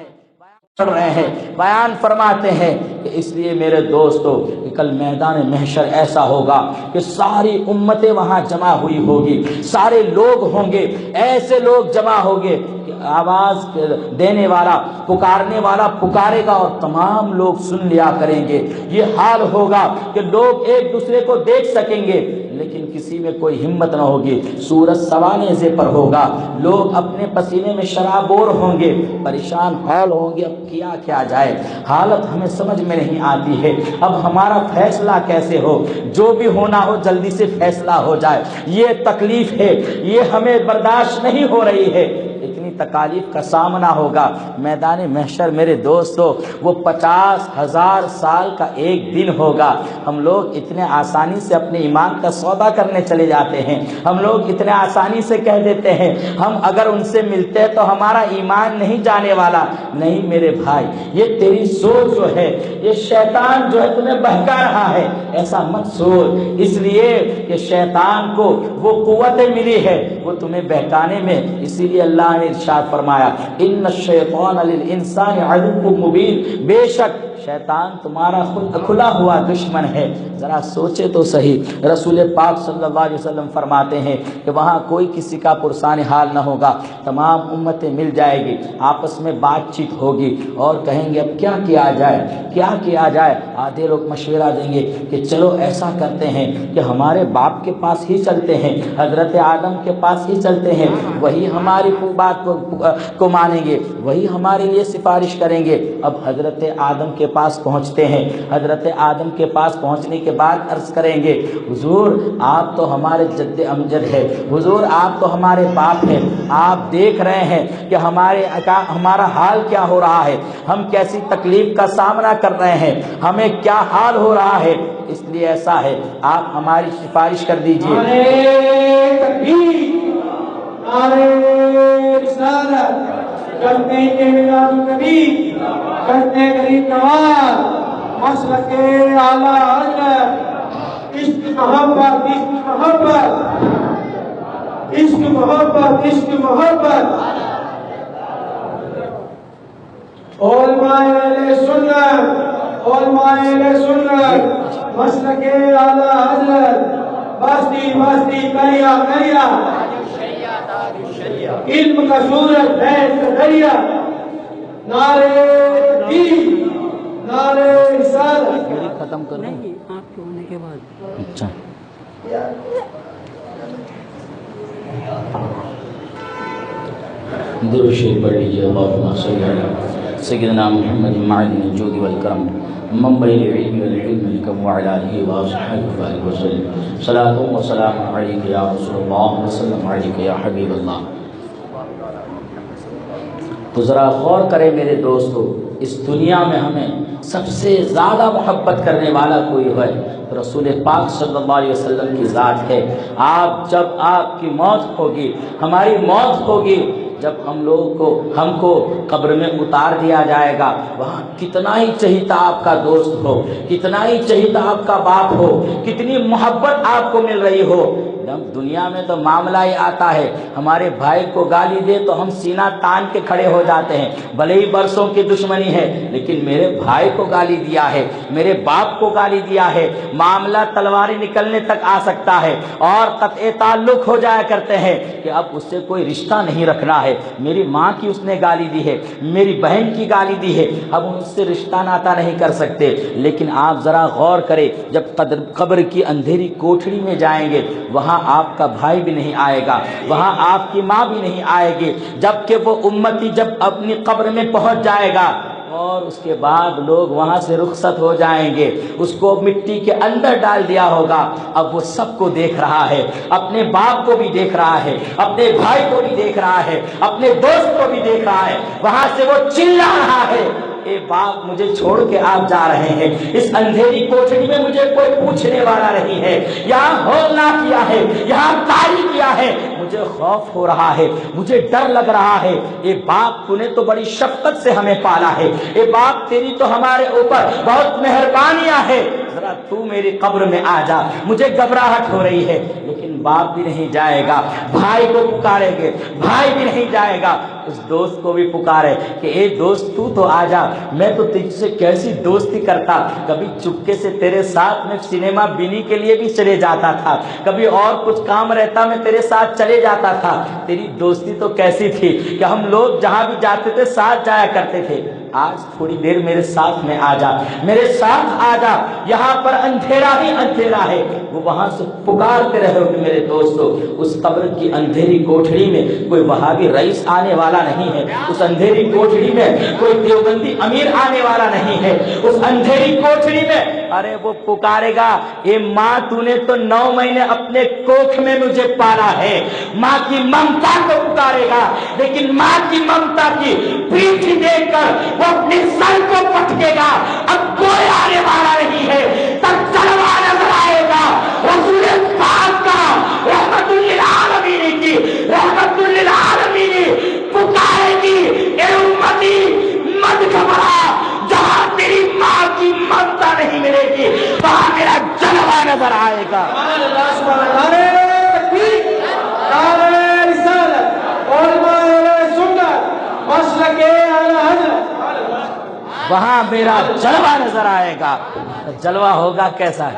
ہیں، بیان فرماتے ہیں کہ اس لیے میرے دوستو کہ کل میدان محشر ایسا ہوگا کہ ساری امتیں وہاں جمع ہوئی ہوگی، سارے لوگ ہوں گے، ایسے لوگ جمع ہوں گے کہ آواز دینے والا پکارنے والا پکارے گا اور تمام لوگ سن لیا کریں گے. یہ حال ہوگا کہ لوگ ایک دوسرے کو دیکھ سکیں گے لیکن کسی میں کوئی ہمت نہ ہوگی. سورج سوانے سے پر ہوگا، لوگ اپنے پسینے میں شرابور ہوں گے، پریشان حال ہوں گے. اب کیا جائے، حالت ہمیں سمجھ میں نہیں آتی ہے. اب ہمارا فیصلہ کیسے ہو؟ جو بھی ہونا ہو جلدی سے فیصلہ ہو جائے. یہ تکلیف ہے، یہ ہمیں برداشت نہیں ہو رہی ہے. اتنی تکالیف کا سامنا ہوگا میدان محشر. میرے دوستو وہ 50,000 سال کا ایک دن ہوگا. ہم لوگ اتنے آسانی سے اپنے ایمان کا سودا کرنے چلے جاتے ہیں. ہم لوگ اتنے آسانی سے کہہ دیتے ہیں ہم اگر ان سے ملتے تو ہمارا ایمان نہیں جانے والا. نہیں میرے بھائی، یہ تیری سوچ جو ہے، یہ شیطان جو ہے تمہیں بہکا رہا ہے. ایسا مت سوچ، اس لیے کہ شیطان کو وہ قوتیں ملی ہے وہ تمہیں بہکانے میں. اسی لیے اللہ نے ارشاد فرمایا ان الشیطان للانسان عدو مبین، بے شک شیطان تمہارا کھلا ہوا دشمن ہے. ذرا سوچے تو صحیح. رسول پاک صلی اللہ علیہ وسلم فرماتے ہیں کہ وہاں کوئی کسی کا پرسان حال نہ ہوگا، تمام امتیں مل جائے گی، آپس میں بات چیت ہوگی اور کہیں گے اب کیا کیا جائے. آدھے لوگ مشورہ دیں گے کہ چلو ایسا کرتے ہیں کہ ہمارے باپ کے پاس ہی چلتے ہیں، حضرت آدم کے پاس ہی چلتے ہیں، وہی ہماری بات کو مانیں گے، وہی ہمارے لیے سفارش کریں گے. اب حضرت آدم کے پاس پہنچتے ہیں. حضرت آدم کے پاس پہنچنے کے بعد عرض کریں گے حضور آپ تو ہمارے جد امجد ہے، حضور آپ تو ہمارے باپ ہیں، آپ دیکھ رہے ہیں کہ ہمارا حال کیا ہو رہا ہے، ہم کیسی تکلیف کا سامنا کر رہے ہیں، ہمیں کیا حال ہو رہا ہے. اس لیے ایسا ہے آپ ہماری سفارش کر دیجئے. کرتے ہیں میلاد النبی، کرتے ہیں غریب نواز، مسلک اعلیٰ حضرت، عشق محبت عشق محبت عشق محبت. علماء اہل سنت، مسلک اعلیٰ حضرت، باستی کریا علم کا سورج فیض کا دریا. نعرے تکبیر، نعرے رسالت. ختم کر دیں آپ کے ہونے کے بعد. اچھا درود شریف پڑھ لیجیے. اللہم صلی علی سیدنا محمد معدن الجود والکرم منبع العلم والحلم الکم وعلی آلہ وصحبہ وسلم. صلاۃ و سلام علیک یا رسول اللہ وسلم علیک یا حبیب اللہ. تو ذرا غور کریں میرے دوستو، اس دنیا میں ہمیں سب سے زیادہ محبت کرنے والا کوئی ہے رسول پاک صلی اللہ علیہ وسلم کی ذات ہے. جب آپ کی موت ہوگی، ہماری موت ہوگی، جب ہم کو قبر میں اتار دیا جائے گا، وہاں کتنا ہی چہیتا آپ کا دوست ہو، کتنا ہی چہیتا آپ کا باپ ہو، کتنی محبت آپ کو مل رہی ہو. دنیا میں تو معاملہ ہی آتا ہے، ہمارے بھائی کو گالی دے تو ہم سینہ تان کے کھڑے ہو جاتے ہیں، بھلے ہی برسوں کی دشمنی ہے لیکن میرے بھائی کو گالی دیا ہے، میرے باپ کو گالی دیا ہے، معاملہ تلواری نکلنے تک آ سکتا ہے اور قطع تعلق ہو جایا کرتے ہیں کہ اب اس سے کوئی رشتہ نہیں رکھنا ہے. میری ماں کی اس نے گالی دی ہے، میری بہن کی گالی دی ہے، اب ان سے رشتہ ناتا نہیں کر سکتے. لیکن آپ ذرا غور کریں، جب قبر کی اندھیری کوٹھڑی میں جائیں گے وہاں آپ کا بھائی بھی نہیں آئے گا، وہاں آپ کی ماں بھی نہیں آئے گی، جبکہ وہ امتی جب اپنی قبر میں پہنچ جائے گا اور اس کے بعد لوگ وہاں سے رخصت ہو جائیں گے، اس کو مٹی کے اندر ڈال دیا ہوگا. اب وہ سب کو دیکھ رہا ہے، اپنے باپ کو بھی دیکھ رہا ہے، اپنے بھائی کو بھی دیکھ رہا ہے، اپنے دوست کو بھی دیکھ رہا ہے. وہاں سے وہ چلا رہا ہے اے باپ مجھے چھوڑ کے آپ جا رہے ہیں، اس اندھیری کوٹڑی میں مجھے کوئی پوچھنے والا نہیں ہے، یہاں ہولنا کیا ہے، یہاں تاری کیا ہے، مجھے خوف ہو رہا ہے، مجھے ڈر لگ رہا ہے۔ اے باپ تو نے تو بڑی شفقت سے ہمیں پالا ہے، اے باپ تیری تو ہمارے اوپر بہت مہربانیاں ہے، ذرا تو میری قبر میں آ جا، مجھے گھبراہٹ ہو رہی ہے۔ لیکن باپ بھی نہیں جائے گا، بھائی کو پکاریں گے، بھائی بھی نہیں جائے گا، اس دوست کو بھی پکارے کہ اے دوست تو آ جا، میں تو تجھ سے کیسی دوستی کرتا، کبھی چپکے سے تیرے ساتھ میں سنیما بینی کے لیے بھی چلے جاتا تھا، کبھی اور کچھ کام رہتا میں تیرے ساتھ چلے جاتا تھا، تیری دوستی تو کیسی تھی کہ ہم لوگ جہاں بھی جاتے تھے ساتھ جایا کرتے تھے، آج تھوڑی دیر میرے ساتھ میں آ جا، میرے ساتھ آ جا، یہاں پر اندھیرا ہی اندھیرا ہے۔ وہ وہاں سے پکارتے رہے کہ میرے دوستو، اس قبر کی اندھیری کوٹھڑی میں کوئی وہابی رئیس آنے والا نہیں ہے، اس اندھیری کوٹھڑی میں کوئی دیوبندی امیر آنے والا نہیں ہے، اس اندھیری کوٹھڑی میں ارے وہ پکارے گا، اے ماں تو نے تو 9 مہینے اپنے کوکھ میں مجھے پالا ہے، ماں کی ممتا کو پکارے گا، لیکن ماں کی ممتا کی پیٹھ دیکھ کر وہ اپنے سر کو پٹکے گا، اب کوئی آنے والا نہیں ہے، تب جلوہ نظر آئے گا رسول پاک کا، رحمت للعالمین کی، رحمت للعالمین پکارے گی، اے امتی مت گھبرا، جہاں تیری ماں کی ممتا نہیں ملے گی وہاں میرا جلوہ نظر آئے گا۔ نعرے تکبیر، نعرے رسالت، علماء اہل سنت، مسلک اہل حضرت، وہاں میرا جلوہ نظر آئے گا۔ جلوہ ہوگا کیسا؟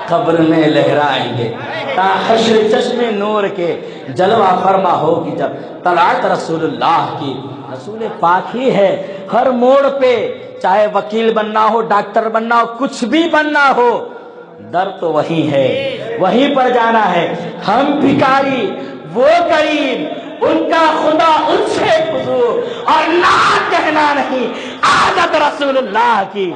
قبر میں لہرائیں گے تا حشر چشم نور کے، جلوہ فرما ہوگی جب طلعت رسول اللہ کی۔ رسول پاک ہی ہے ہر موڑ پہ، چاہے وکیل بننا ہو، ڈاکٹر بننا ہو، کچھ بھی بننا ہو، در تو وہی ہے، وہیں پر جانا ہے۔ ہم بھکاری، وہ غریب، ان کا خدا ان سے خضوع، اور نہ کہنا نہیں عادت رسول اللہ کی،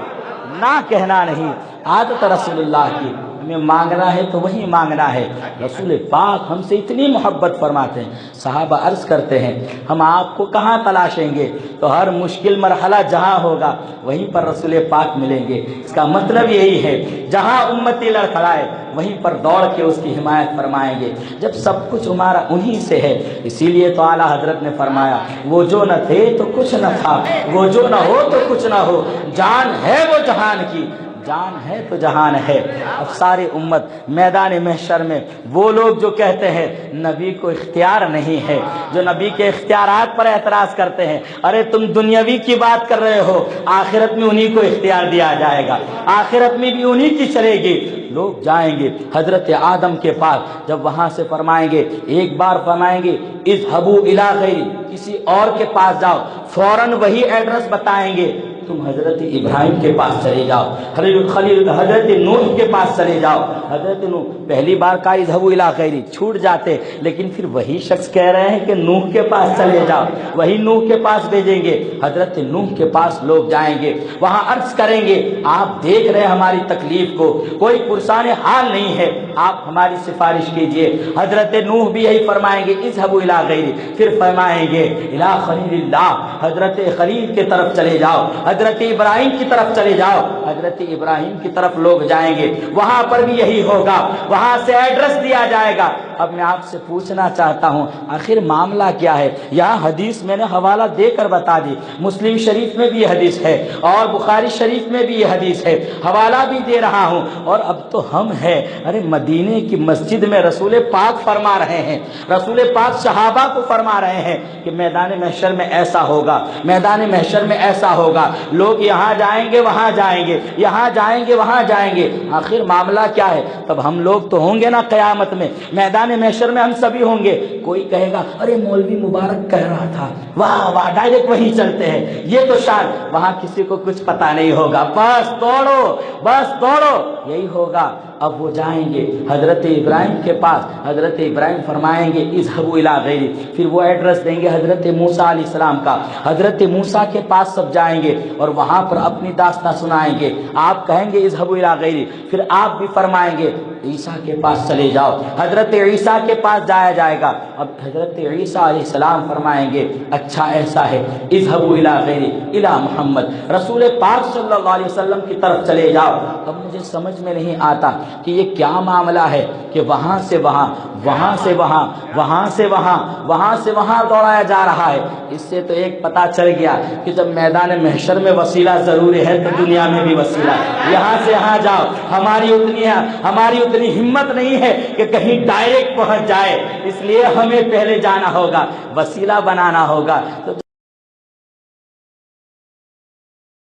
نہ کہنا نہیں عادت رسول اللہ کی۔ ہمیں مانگنا ہے تو وہی مانگنا ہے۔ رسول پاک ہم سے اتنی محبت فرماتے ہیں، صحابہ عرض کرتے ہیں ہم آپ کو کہاں تلاشیں گے؟ تو ہر مشکل مرحلہ جہاں ہوگا وہیں پر رسول پاک ملیں گے۔ اس کا مطلب یہی ہے جہاں امتی لڑکھڑائے وہیں پر دوڑ کے اس کی حمایت فرمائیں گے، جب سب کچھ ہمارا انہی سے ہے۔ اسی لیے تو اعلیٰ حضرت نے فرمایا وہ جو نہ تھے تو کچھ نہ تھا، وہ جو نہ ہو تو کچھ نہ ہو، جان ہے وہ جہان کی، جان ہے تو جہان ہے۔ اب ساری امت میدان محشر میں وہ لوگ جو کہتے ہیں نبی کو اختیار نہیں ہے، جو نبی کے اختیارات پر اعتراض کرتے ہیں، ارے تم دنیاوی کی بات کر رہے ہو، آخرت میں انہی کو اختیار دیا جائے گا، آخرت میں بھی انہی کی چلے گی۔ لوگ جائیں گے حضرت آدم کے پاس، جب وہاں سے فرمائیں گے، ایک بار فرمائیں گے اذهبوا الی غیری، کسی اور کے پاس جاؤ، فوراً وہی ایڈریس بتائیں گے، تم حضرت ابراہیم کے پاس چلے جاؤ، حضرت نوح کے پاس چلے جاؤ۔ حضرت نوح پہلی بار کا اذهبوا الی غیری چھوٹ جاتے، لیکن پھر وہی شخص کہہ رہے ہیں کہ نوح کے پاس چلے جاؤ، وہی نوح کے پاس بھیجیں گے۔ حضرت نوح کے پاس لوگ جائیں گے، وہاں عرض کریں گے آپ دیکھ رہے ہیں ہماری تکلیف کو، کوئی پرسان حال نہیں ہے، آپ ہماری سفارش کیجئے۔ حضرت نوح بھی یہی فرمائیں گے اذهبوا الی غیری، پھر فرمائیں گے الی خلیل اللہ، حضرت خلیل کے طرف چلے جاؤ، حضرت ابراہیم کی طرف چلے جاؤ۔ حضرت ابراہیم کی طرف لوگ جائیں گے، وہاں پر بھی یہی ہوگا، وہاں سے ایڈریس دیا جائے گا۔ اب میں آپ سے پوچھنا چاہتا ہوں آخر معاملہ کیا ہے؟ یہاں حدیث میں نے حوالہ دے کر بتا دی، مسلم شریف میں بھی یہ حدیث ہے اور بخاری شریف میں بھی یہ حدیث ہے، حوالہ بھی دے رہا ہوں۔ اور اب تو ہم ہیں، ارے مدینے کی مسجد میں رسول پاک فرما رہے ہیں، رسول پاک صحابہ کو فرما رہے ہیں کہ میدان محشر میں ایسا ہوگا، میدان محشر میں ایسا ہوگا، لوگ یہاں جائیں گے وہاں جائیں گے، یہاں جائیں گے وہاں جائیں گے۔ آخر معاملہ کیا ہے؟ تب ہم لوگ تو ہوں گے نا قیامت میں، میدان محشر میں ہم سبھی ہوں گے۔ کوئی کہے گا ارے مولوی مبارک کہہ رہا تھا، واہ واہ ڈائریکٹ وہیں چلتے ہیں، یہ تو شاید وہاں کسی کو کچھ پتا نہیں ہوگا، بس دوڑو بس دوڑو، یہی ہوگا۔ اب وہ جائیں گے حضرت ابراہیم کے پاس، حضرت ابراہیم فرمائیں گے اذهبوا الی غیری، پھر وہ ایڈریس دیں گے حضرت موسیٰ علیہ السلام کا، حضرت موسیٰ کے پاس سب جائیں گے اور وہاں پر اپنی داستان سنائیں گے۔ آپ کہیں گے اذهبوا الی غیری، پھر آپ بھی فرمائیں گے عیسیٰ کے پاس چلے جاؤ، حضرت عیسیٰ کے پاس جایا جائے گا۔ اب حضرت عیسیٰ علیہ السلام فرمائیں گے اچھا ایسا ہے، اذهبوا الی غیری الی محمد، رسول پاک صلی اللہ علیہ وسلم کی طرف چلے جاؤ۔ اب مجھے سمجھ میں نہیں آتا کہ یہ کیا معاملہ ہے کہ وہاں سے وہاں، وہاں سے وہاں، وہاں سے وہاں، وہاں سے وہاں دوڑایا جا رہا ہے۔ اس سے تو ایک پتہ چل گیا کہ جب میدان محشر میں وسیلہ ضروری ہے تو دنیا میں بھی وسیلہ ہے۔ یہاں سے یہاں جاؤ، ہماری اتنی ہمت نہیں ہے کہ کہیں ڈائریکٹ پہنچ جائے، اس لیے ہمیں پہلے جانا ہوگا، وسیلہ بنانا ہوگا تو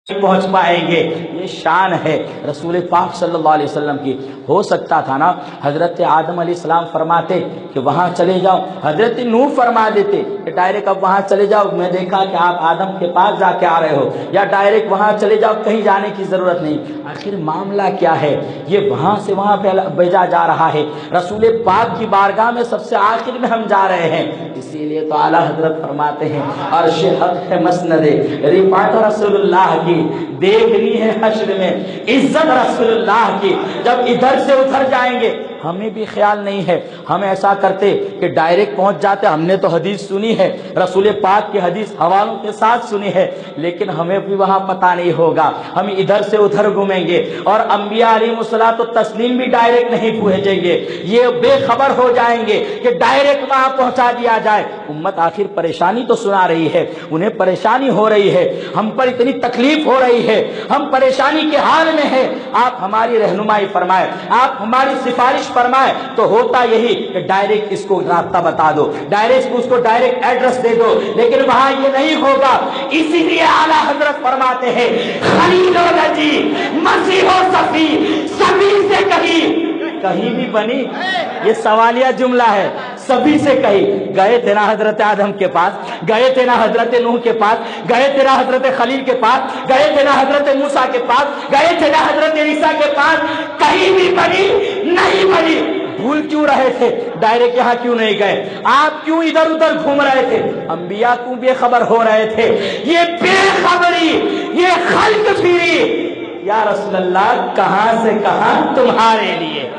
پہنچ پائیں گے۔ یہ شان ہے رسول پاک صلی اللہ علیہ وسلم کی۔ ہو سکتا تھا نا حضرت آدم علیہ السلام فرماتے کہ وہاں چلے جاؤ، حضرت نوح فرما دیتے کہ ڈائریکٹ اب وہاں چلے جاؤ، میں دیکھا کہ آپ آدم کے پاس جا کے آ رہے ہو، یا ڈائریکٹ وہاں چلے جاؤ، کہیں جانے کی ضرورت نہیں۔ آخر معاملہ کیا ہے؟ یہ وہاں سے وہاں بھیجا جا رہا ہے، رسول پاک کی بارگاہ میں سب سے آخر میں ہم جا رہے ہیں۔ اسی لیے تو اعلیٰ حضرت فرماتے ہیں عرش حق ہے مسند رفعت رسول اللہ کی، دیکھنی ہے حشر میں عزت رسول اللہ کی۔ جب ادھر سے ادھر جائیں گے ہمیں بھی خیال نہیں ہے، ہم ایسا کرتے کہ ڈائریکٹ پہنچ جاتے۔ ہم نے تو حدیث سنی ہے، رسول پاک کی حدیث حوالوں کے ساتھ سنی ہے، لیکن ہمیں بھی وہاں پتہ نہیں ہوگا، ہم ادھر سے ادھر گھومیں گے، اور انبیاء علیہ الصلوۃ والتسلیم بھی ڈائریکٹ نہیں پہنچیں گے، یہ بے خبر ہو جائیں گے کہ ڈائریکٹ وہاں پہنچا دیا جائے۔ امت آخر پریشانی تو سنا رہی ہے، انہیں پریشانی ہو رہی ہے، ہم پر اتنی تکلیف ہو رہی ہے، ہم پریشانی کے حال میں ہیں، آپ ہماری رہنمائی فرمائے، آپ ہماری سفارش فرمائے۔ تو ہوتا یہی کہ ڈائریکٹ اس کو راستہ بتا دو، ڈائریکٹ اس کو ڈائریکٹ ایڈریس دے دو، لیکن وہاں یہ نہیں ہوگا۔ اسی لیے اعلیٰ حضرت فرماتے ہیں خلیل و نجی مسیح و صفی، سبھی سے کہیں بھی بنی، یہ سوالیہ جملہ ہے، سبھی سے کہیں۔ گئے تھے نا حضرت آدم کے پاس، گئے تھے نا حضرت نوح کے پاس، گئے تھے نا حضرت خلیل کے پاس، گئے تھے نا حضرت موسیٰ کے پاس، گئے تھے نا حضرت عیسیٰ کے پاس، کہیں بھی بنی نہیں بنی۔ بھول کیوں رہے تھے؟ ڈائریکٹ یہاں کیوں نہیں گئے؟ آپ کیوں ادھر ادھر گھوم رہے تھے؟ انبیاء کیوں بے خبر ہو رہے تھے؟ یہ بے خبری، یہ خلق پھیری، یا رسول اللہ کہاں سے کہاں تمہارے لیے،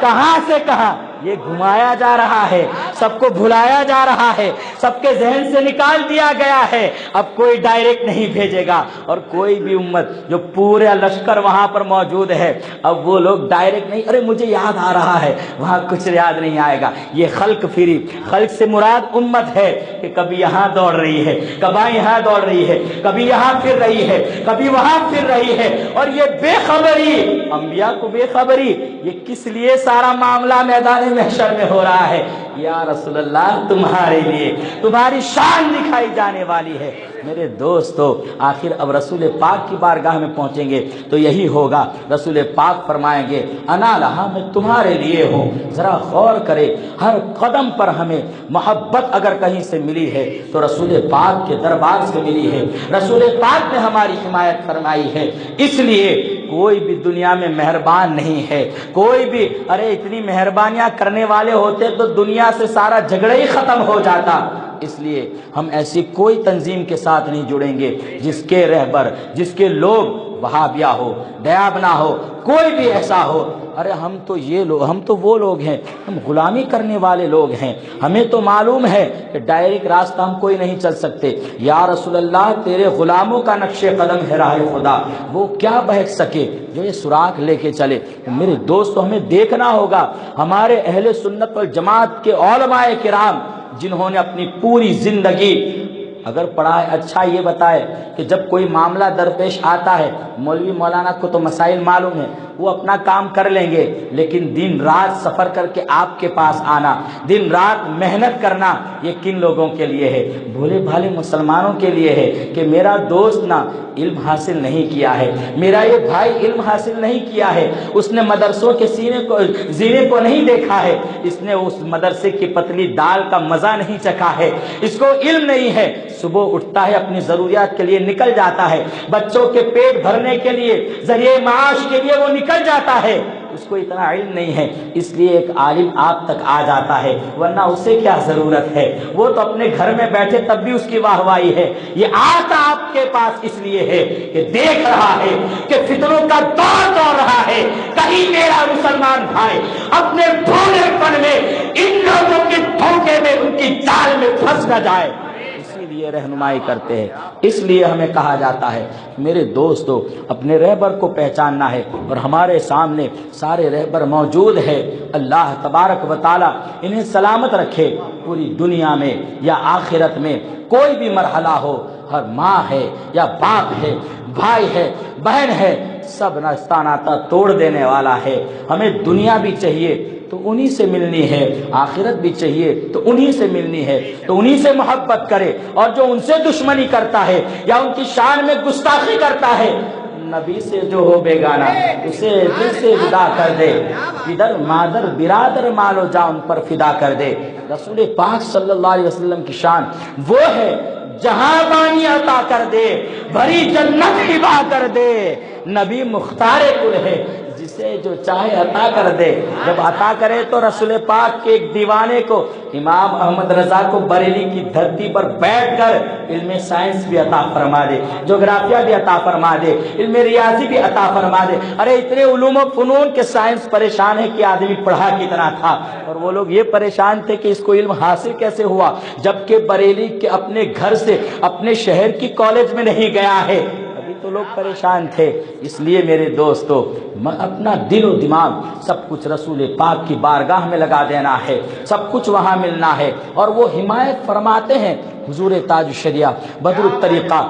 کہاں سے کہاں یہ گھمایا جا رہا ہے، سب کو بھلایا جا رہا ہے، سب کے ذہن سے نکال دیا گیا ہے۔ اب کوئی ڈائریکٹ نہیں بھیجے گا، اور کوئی بھی امت جو پورے لشکر وہاں پر موجود ہے، اب وہ لوگ ڈائریکٹ نہیں، ارے مجھے یاد آ رہا ہے، وہاں کچھ یاد نہیں آئے گا۔ یہ خلق پھری، خلق سے مراد امت ہے کہ کبھی یہاں دوڑ رہی ہے، کبھی یہاں دوڑ رہی ہے، کبھی یہاں پھر رہی ہے، کبھی وہاں پھر رہی ہے، اور یہ بے خبری، انبیاء کو بے خبری، یہ کس لیے سارا معاملہ میدان محشر میں ہو رہا ہے؟ یا رسول اللہ تمہارے لیے، تمہاری شان دکھائی جانے والی ہے۔ میرے دوستو آخر اب رسول پاک کی بارگاہ میں پہنچیں گے تو یہی ہوگا، رسول پاک فرمائیں گے انا لہا، میں تمہارے لیے ہوں۔ ذرا غور کرے، ہر قدم پر ہمیں محبت اگر کہیں سے ملی ہے تو رسول پاک کے دربار سے ملی ہے، رسول پاک نے ہماری حمایت فرمائی ہے۔ اس لیے کوئی بھی دنیا میں مہربان نہیں ہے، کوئی بھی، ارے اتنی مہربانیاں کرنے والے ہوتے تو دنیا سے سارا جھگڑا ہی ختم ہو جاتا۔ اس لیے ہم ایسی کوئی تنظیم کے ساتھ نہیں جڑیں گے جس کے رہبر، جس کے لوگ وہابیہ ہو، دیابنا ہو، کوئی بھی ایسا ہو۔ ارے ہم تو وہ لوگ ہیں، ہم غلامی کرنے والے لوگ ہیں، ہمیں تو معلوم ہے کہ ڈائریکٹ راستہ ہم کوئی نہیں چل سکتے۔ یا رسول اللہ تیرے غلاموں کا نقش قدم ہے راہ خدا، وہ کیا بہک سکے جو یہ سراغ لے کے چلے۔ میرے دوستو ہمیں دیکھنا ہوگا ہمارے اہل سنت والجماعت کے علماء کرام جنہوں نے اپنی پوری زندگی اگر پڑھا ہے، اچھا یہ بتائے کہ جب کوئی معاملہ درپیش آتا ہے، مولوی مولانا کو تو مسائل معلوم ہے، وہ اپنا کام کر لیں گے، لیکن دن رات سفر کر کے آپ کے پاس آنا، دن رات محنت کرنا، یہ کن لوگوں کے لیے ہے؟ بھولے بھالے مسلمانوں کے لیے ہے کہ میرا دوست نہ علم حاصل نہیں کیا ہے، میرا یہ بھائی علم حاصل نہیں کیا ہے، اس نے مدرسوں کے زینے کو نہیں دیکھا ہے، اس نے اس مدرسے کی پتلی دال کا مزہ نہیں چکھا ہے، اس کو علم نہیں ہے۔ صبح اٹھتا ہے، اپنی ضروریات کے لیے نکل جاتا ہے، بچوں کے پیٹ بھرنے کے لیے، ذریعہ معاش کے لیے وہ نکل جاتا ہے، اس کو اتنا علم نہیں ہے، اس لیے ایک عالم آپ تک آ جاتا ہے، ورنہ اسے کیا ضرورت ہے، وہ تو اپنے گھر میں بیٹھے تب بھی اس کی واہوائی ہے۔ یہ آتا آپ کے پاس اس لیے ہے کہ دیکھ رہا ہے کہ فتنوں کا دور دوڑ رہا ہے، کہیں میرا مسلمان بھائی اپنے بھولے پن میں ان لوگوں کے دھوکے میں، ان کی جال میں پھنس نہ جائے، اسی لیے رہنمائی کرتے ہیں۔ اس لیے ہمیں کہا جاتا ہے میرے دوستو اپنے رہبر کو پہچاننا ہے، اور ہمارے سامنے سارے رہبر موجود ہے۔ اللہ تبارک و تعالی انہیں سلامت رکھے، پوری دنیا میں یا آخرت میں کوئی بھی مرحلہ ہو، ہر ماں ہے یا باپ ہے، بھائی ہے، بہن ہے، سب رشتہ ناتا توڑ دینے والا ہے۔ ہمیں دنیا بھی چاہیے تو انہی سے ملنی ہے، آخرت بھی چاہیے تو انہی سے ملنی ہے، تو انہی سے محبت کرے، اور جو ان سے دشمنی کرتا ہے یا ان کی شان میں گستاخی کرتا ہے، نبی سے جو ہو بیگانہ اسے دل سے ودا کر دے، ادھر مادر برادر مال و جان پر فدا کر دے۔ رسول پاک صلی اللہ علیہ وسلم کی شان وہ ہے جہاں بانی عطا کر دے، بھری جنت ہبا کر دے، نبی مختار کل ہے، جسے جو چاہے عطا کر دے۔ جب عطا کرے تو رسول پاک کے ایک دیوانے کو، امام احمد رضا کو، بریلی کی دھرتی پر بیٹھ کر علم سائنس بھی عطا فرما دے، جغرافیہ بھی عطا فرما دے، علم ریاضی بھی عطا فرما دے۔ ارے اتنے علوم و فنون کے سائنس پریشان ہے کہ آدمی پڑھا کتنا تھا، اور وہ لوگ یہ پریشان تھے کہ اس کو علم حاصل کیسے ہوا، جبکہ بریلی کے اپنے گھر سے اپنے شہر کی کالج میں نہیں گیا ہے۔ تو لوگ پریشان تھے۔ اس لیے میرے دوستو اپنا دل و دماغ سب کچھ رسول پاک کی بارگاہ میں لگا دینا ہے، سب کچھ وہاں ملنا ہے، اور وہ حمایت فرماتے ہیں حضور تاج الشریعہ بدر الطریقہ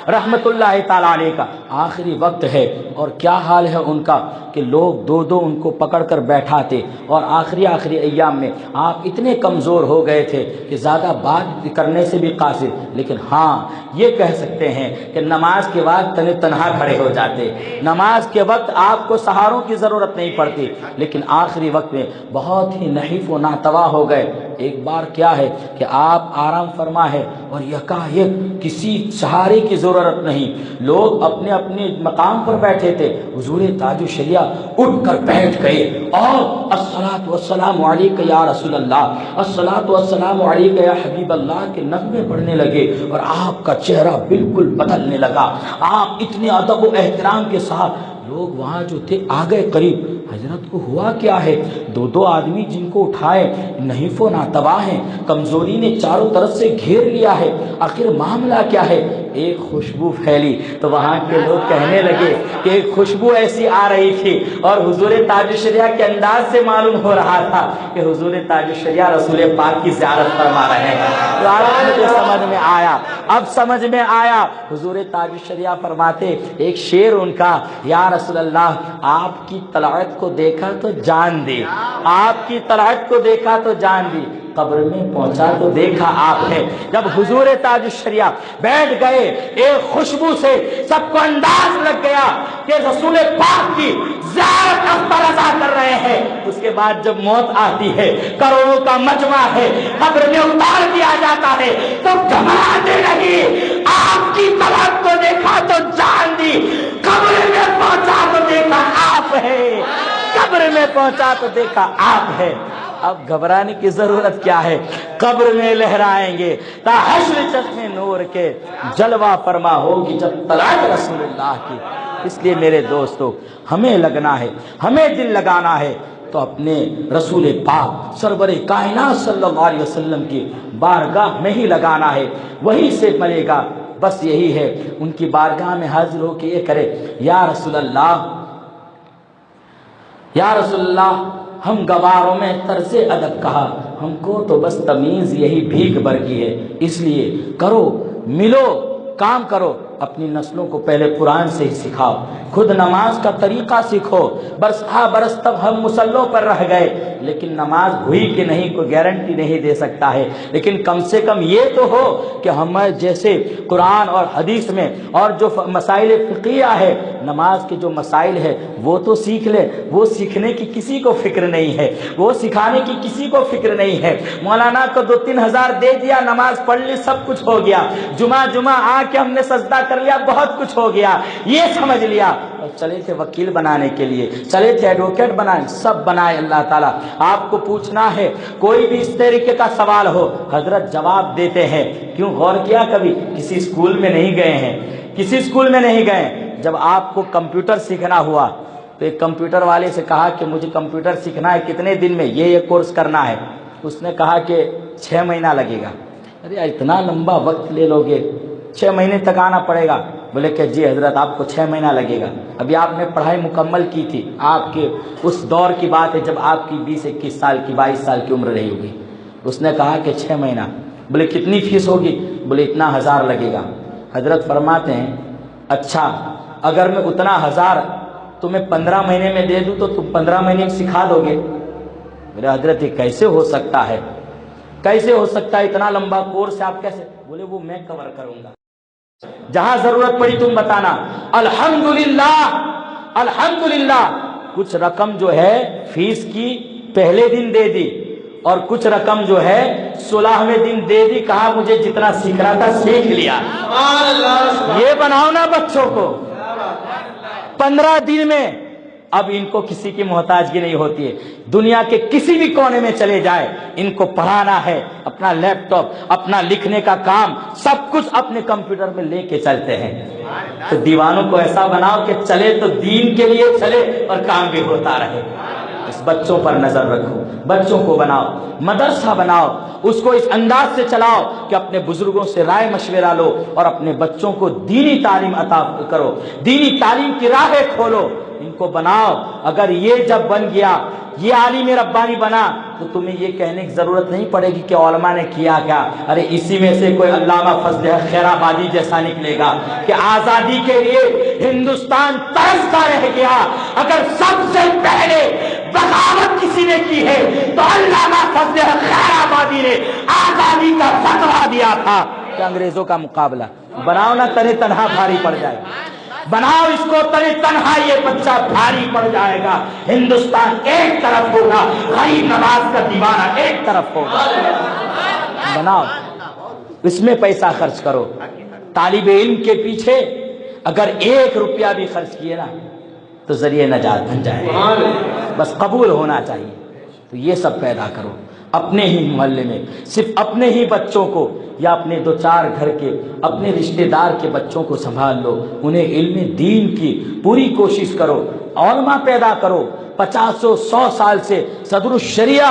رحمت اللہ تعالی علیہ کا آخری وقت ہے، اور کیا حال ہے ان کا کہ لوگ دو دو ان کو پکڑ کر بیٹھاتے، اور آخری ایام میں آپ اتنے کمزور ہو گئے تھے کہ زیادہ بات کرنے سے بھی قاصر، لیکن ہاں یہ کہہ سکتے ہیں کہ نماز کے بعد تنہا کھڑے ہو جاتے، نماز کے وقت آپ کو سہاروں کی ضرورت نہیں پڑتی، لیکن آخری وقت میں بہت ہی نحیف و ناتوا ہو گئے۔ ایک بار کیا ہے کہ آپ آرام فرما ہے اور یکایک کسی سہارے کی ضرورت نہیں، لوگ اپنے اپنے مقام پر بیٹھے تھے، حضور تاج الشریعہ اٹھ کر بیٹھ گئے اور الصلاۃ والسلام علیک یا رسول اللہ، الصلاۃ والسلام علیک یا حبیب اللہ کے نغمے پڑھنے لگے، اور آپ کا چہرہ بالکل بدلنے لگا۔ آپ اتنے ادب و احترام کے ساتھ، لوگ وہاں جو تھے آ گئے قریب، حضرت کو ہوا کیا ہے؟ دو دو آدمی جن کو اٹھائے نحیف و ناتوا ہیں، کمزوری نے چاروں طرف سے گھیر لیا ہے، آخر معاملہ کیا ہے؟ ایک خوشبو پھیلی تو وہاں کے لوگ کہنے لگے کہ ایک خوشبو ایسی آ رہی تھی، اور حضور تاج الشریعہ کے انداز سے معلوم ہو رہا تھا کہ حضور تاج الشریعہ رسول پاک کی زیارت فرما رہے ہیں۔ تو اب مجھے سمجھ میں آیا، اب سمجھ میں آیا، حضور تاج الشریعہ فرماتے ایک شعر ان کا، یا رسول اللہ آپ کی طلعت کو دیکھا تو جان دی، آپ کی طلعت کو دیکھا تو جان دی، قبر میں پہنچا تو دیکھا آپ ہے۔ جب حضور تاج الشریعہ بیٹھ گئے، ایک خوشبو سے سب کو انداز لگ گیا کہ رسول پاک کی زیارت اختر ادا کر رہے ہیں۔ اس کے بعد جب موت آتی ہے، کروڑوں کا مجمع ہے، قبر میں اتار دیا جاتا ہے، تو گھبراتے نہیں، آپ کی طلعت کو دیکھا تو جان دی، قبر میں پہنچا تو دیکھا آپ ہے، قبر میں پہنچا تو دیکھا آپ ہے۔ اب گھبرانے کی ضرورت کیا ہے؟ قبر میں لہرائیں گے تا حشر چشم نور کے، جلوہ فرما ہوگی جب طلعت رسول اللہ کی۔ اس لیے میرے دوستو ہمیں لگنا ہے، ہمیں دل لگانا ہے تو اپنے رسول پاک سرور کائنات صلی اللہ علیہ وسلم کی بارگاہ میں ہی لگانا ہے، وہی سے ملے گا۔ بس یہی ہے، ان کی بارگاہ میں حاضر ہو کے یہ کرے، یا رسول اللہ، یا رسول اللہ، ہم گواروں میں طرز ادب کہا، ہم کو تو بس تمیز یہی بھیک برگی ہے، اس لیے کرو، ملو، کام کرو، اپنی نسلوں کو پہلے قرآن سے ہی سکھاؤ، خود نماز کا طریقہ سیکھو۔ برس برس تب ہم مسلوں پر رہ گئے، لیکن نماز ہوئی کہ نہیں کوئی گارنٹی نہیں دے سکتا ہے، لیکن کم سے کم یہ تو ہو کہ ہمیں جیسے قرآن اور حدیث میں اور جو مسائل فقہیہ ہے، نماز کے جو مسائل ہے وہ تو سیکھ لے۔ وہ سیکھنے کی کسی کو فکر نہیں ہے، وہ سکھانے کی کسی کو فکر نہیں ہے۔ مولانا کو 2-3 ہزار دے دیا، نماز پڑھ لی، سب کچھ ہو گیا، جمعہ آ کے ہم نے سجدہ کر لیا، بہت کچھ ہو گیا، یہ سمجھ لیا۔ اور چلے تھے وکیل بنانے کے لیے، چلے تھے ایڈوکیٹ بنانے، سب بنائے اللہ تعالیٰ۔ آپ کو پوچھنا ہے کوئی بھی اس طریقے کا سوال ہو، حضرت جواب دیتے ہیں۔ کیوں غور کیا کبھی؟ کسی اسکول میں نہیں گئے ہیں، کسی اسکول میں نہیں گئے۔ جب آپ کو کمپیوٹر سیکھنا ہوا تو ایک کمپیوٹر والے سے کہا کہ مجھے کمپیوٹر سیکھنا ہے، کتنے دن میں یہ کورس کرنا ہے؟ اس نے کہا کہ 6 مہینہ لگے گا۔ ارے اتنا لمبا وقت لے لو گے، 6 مہینے تک آنا پڑے گا؟ بولے کہ جی حضرت آپ کو 6 مہینہ لگے گا۔ ابھی آپ نے پڑھائی مکمل کی تھی، آپ کے اس دور کی بات ہے جب آپ کی 20-21 سال کی 22 سال کی عمر رہی ہوگی۔ اس نے کہا کہ 6 مہینہ۔ بولے کتنی فیس ہوگی؟ بولے اتنا 1000 لگے گا۔ حضرت فرماتے ہیں اچھا اگر میں اتنا 1000 تمہیں 15 مہینے میں دے دوں تو تم 15 مہینے سکھا دو گے؟ بولے حضرت یہ کیسے ہو سکتا ہے، کیسے ہو سکتا ہے اتنا لمبا کورس آپ کیسے؟ بولے وہ میں کور کروں گا، جہاں ضرورت پڑی تم بتانا۔ الحمدللہ الحمدللہ کچھ رقم جو ہے فیس کی پہلے دن دے دی اور کچھ رقم جو ہے 16ویں دن دے دی، کہا مجھے جتنا سیکھنا تھا سیکھ لیا۔ یہ بناؤ نا بچوں کو 15 دن میں۔ اب ان کو کسی کی محتاجگی نہیں ہوتی ہے، دنیا کے کسی بھی کونے میں چلے جائے، ان کو پڑھانا ہے، اپنا لیپ ٹاپ، اپنا لکھنے کا کام سب کچھ اپنے کمپیوٹر میں لے کے چلتے ہیں۔ تو دیوانوں کو ایسا بناؤ کہ چلے تو دین کے لیے چلے اور کام بھی ہوتا رہے۔ اس بچوں پر نظر رکھو، بچوں کو بناؤ، مدرسہ بناؤ، اس کو اس انداز سے چلاؤ کہ اپنے بزرگوں سے رائے مشورہ لو اور اپنے بچوں کو دینی تعلیم عطا کرو، دینی تعلیم کی راہیں کھولو، ان کو بناؤ۔ اگر یہ جب بن گیا، یہ عالم ربانی بنا، تو تمہیں یہ کہنے کی ضرورت نہیں پڑے گی کہ علماء نے کیا کیا۔ ارے اسی میں سے کوئی علامہ فضل خیر آبادی جیسا نکلے گا کہ آزادی کے لیے ہندوستان ترستا رہ گیا۔ اگر سب سے پہلے بغاوت کسی نے کی ہے تو علامہ فضل خیر آبادی نے آزادی کا فتویٰ دیا تھا کہ انگریزوں کا مقابلہ بناؤ نہ تنہ تنہا بھاری پڑ جائے، بناؤ اس کو تنہ تنہا یہ بچہ بھاری پڑ جائے گا۔ ہندوستان ایک طرف ہوگا، غریب نواز کا دیوانہ ایک طرف ہوگا۔ بناؤ، اس میں پیسہ خرچ کرو۔ طالب علم کے پیچھے اگر 1 روپیہ بھی خرچ کیے نا تو ذریعہ نجات بن جائے گا، بس قبول ہونا چاہیے۔ تو یہ سب پیدا کرو اپنے ہی محلے میں، صرف اپنے ہی بچوں کو یا اپنے 2-4 گھر کے اپنے رشتہ دار کے بچوں کو سنبھال لو، انہیں علم دین کی پوری کوشش کرو، علماء پیدا کرو۔ 50-100 سال سے صدر الشریعہ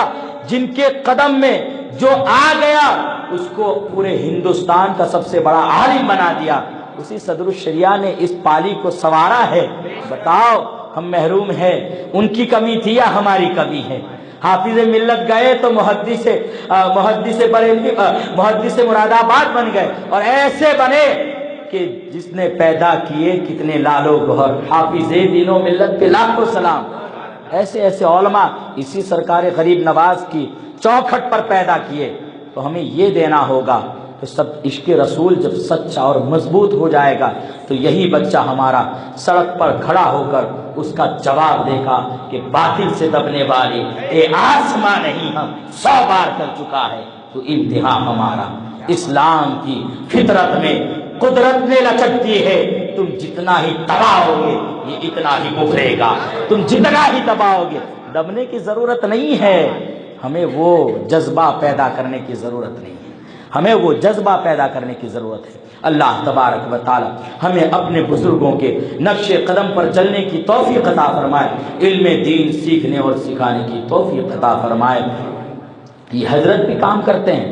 جن کے قدم میں جو آ گیا اس کو پورے ہندوستان کا سب سے بڑا عالم بنا دیا، اسی صدر الشریعہ نے اس پالی کو سنوارا ہے۔ بتاؤ ہم محروم ہیں، ان کی کمی تھی یا ہماری کمی ہے؟ حافظ ملت گئے تو محدث مراد آباد بن گئے، اور ایسے بنے کہ جس نے پیدا کیے کتنے لالو گوہر، حافظ دین و ملت پہ لاکھوں سلام۔ ایسے ایسے علماء اسی سرکار غریب نواز کی چوکھٹ پر پیدا کیے۔ تو ہمیں یہ دینا ہوگا کہ سب عشق رسول جب سچا اور مضبوط ہو جائے گا تو یہی بچہ ہمارا سڑک پر کھڑا ہو کر اس کا جواب دے گا کہ باطل سے دبنے والے اے آسماں نہیں ہم 100 بار کر چکا ہے تو انتہا ہمارا۔ اسلام کی فطرت میں قدرت نے لچک دی ہے، تم جتنا ہی تباہ ہوگے یہ اتنا ہی ابھرے گا، تم جتنا ہی تباہ ہوگے۔ دبنے کی ضرورت نہیں ہے، ہمیں وہ جذبہ پیدا کرنے کی ضرورت نہیں ہے، ہمیں وہ جذبہ پیدا کرنے کی ضرورت ہے۔ اللہ تبارک و تعالی ہمیں اپنے بزرگوں کے نقش قدم پر چلنے کی توفیق عطا فرمائے، علم دین سیکھنے اور سکھانے کی توفیق عطا فرمائے۔ یہ حضرت بھی کام کرتے ہیں،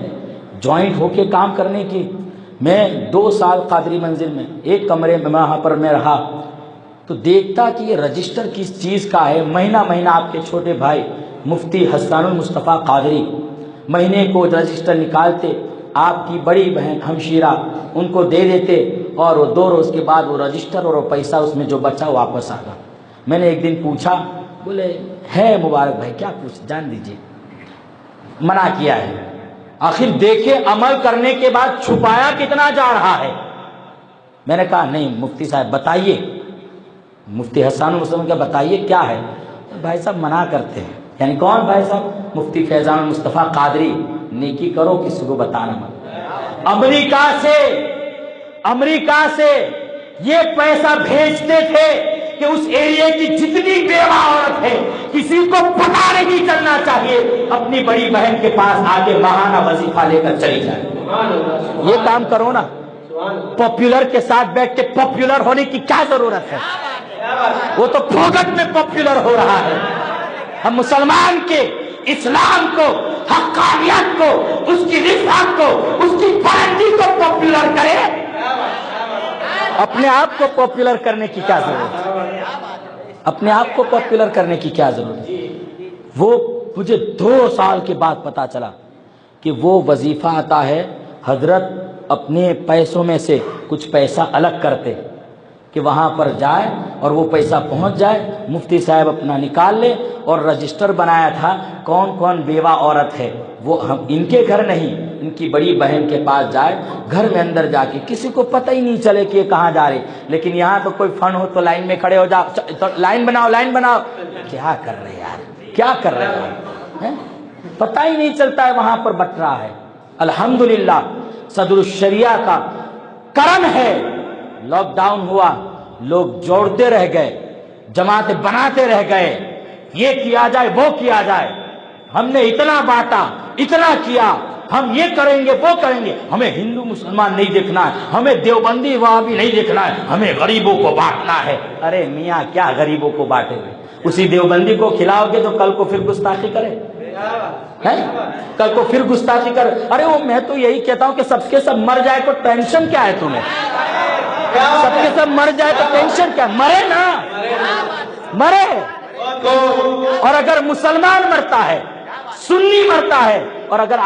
جوائنٹ ہو کے کام کرنے کی۔ میں 2 سال قادری منزل میں ایک کمرے میں وہاں پر میں رہا تو دیکھتا کہ یہ رجسٹر کس چیز کا ہے۔ مہینہ مہینہ آپ کے چھوٹے بھائی مفتی حسان المصطفیٰ قادری مہینے کو رجسٹر نکالتے، آپ کی بڑی بہن ہمشیرہ ان کو دے دیتے، اور وہ 2 روز کے بعد وہ رجسٹر اور وہ پیسہ اس میں جو بچا واپس آتا۔ میں نے ایک دن پوچھا، بولے ہے مبارک بھائی کیا پوچھ جان دیجیے، منع کیا ہے۔ آخر دیکھے عمل کرنے کے بعد چھپایا کتنا جا رہا ہے۔ میں نے کہا نہیں مفتی صاحب بتائیے، مفتی حسان المصطفیٰ کا بتائیے کیا ہے۔ بھائی صاحب منع کرتے ہیں۔ یعنی کون بھائی صاحب؟ مفتی فیضان المصطفیٰ قادری۔ نیکی کرو کسی کو بتانا مت۔ امریکہ سے یہ پیسہ بھیجتے تھے کہ اس ایریا کی جتنی بیوہ عورت ہے کسی کو پتہ نہیں چلنا چاہیے، اپنی بڑی بہن کے پاس آگے ماہانہ وظیفہ لے کر چلی جائے۔ یہ کام کرو نا، پاپولر کے ساتھ بیٹھ کے پاپولر ہونے کی کیا ضرورت ہے؟ وہ تو پھوگٹ میں پاپولر ہو رہا ہے۔ ہم مسلمان کے اسلام کو، حقانیت کو، اس کی رفعت کو، اس کی بلندی کو پاپولر کرے، اپنے آپ کو پاپولر کرنے کی کیا ضرورت ہے؟ اپنے آپ کو پاپولر کرنے کی کیا ضرورت ہے؟ وہ مجھے 2 سال کے بعد پتا چلا کہ وہ وظیفہ آتا ہے، حضرت اپنے پیسوں میں سے کچھ پیسہ الگ کرتے کہ وہاں پر جائے اور وہ پیسہ پہنچ جائے، مفتی صاحب اپنا نکال لے، اور رجسٹر بنایا تھا کون کون بیوہ عورت ہے، وہ ہم ان کے گھر نہیں، ان کی بڑی بہن کے پاس جائے، گھر میں اندر جا کے کسی کو پتہ ہی نہیں چلے کہ یہ کہاں جا رہی۔ لیکن یہاں تو کوئی فن ہو تو لائن میں کھڑے ہو جا، لائن بناؤ لائن بناؤ، کیا کر رہے یار، کیا کر رہے ہیں؟ پتہ ہی نہیں چلتا ہے وہاں پر بٹ رہا ہے۔ الحمدللہ صدر الشریعہ کا کرم ہے، لاک ڈاؤن ہوا، لوگ جوڑتے رہ گئے، جماعتیں بناتے رہ گئے، یہ کیا جائے وہ کیا جائے، ہم نے اتنا بانٹا، اتنا کیا، ہم یہ کریں گے وہ کریں گے، ہمیں ہندو مسلمان نہیں دیکھنا ہے، ہمیں دیوبندی وہاں بھی نہیں دیکھنا ہے، ہمیں غریبوں کو بانٹنا ہے۔ ارے میاں کیا غریبوں کو بانٹے ہوئے؟ اسی دیوبندی کو کھلاؤ گے تو کل کو پھر گستاخی کرے، کل کو پھر گستاخی کر۔ ارے وہ میں تو یہی کہتا ہوں کہ سب کے سب مر جائے تو ٹینشن کیا ہے تمہیں؟ سب کے سب مر جائے تو ٹینشن کیا؟ مرے نا، مرے۔ اور اگر مسلمان مرتا ہے، سنی مرتا ہے، اور اگر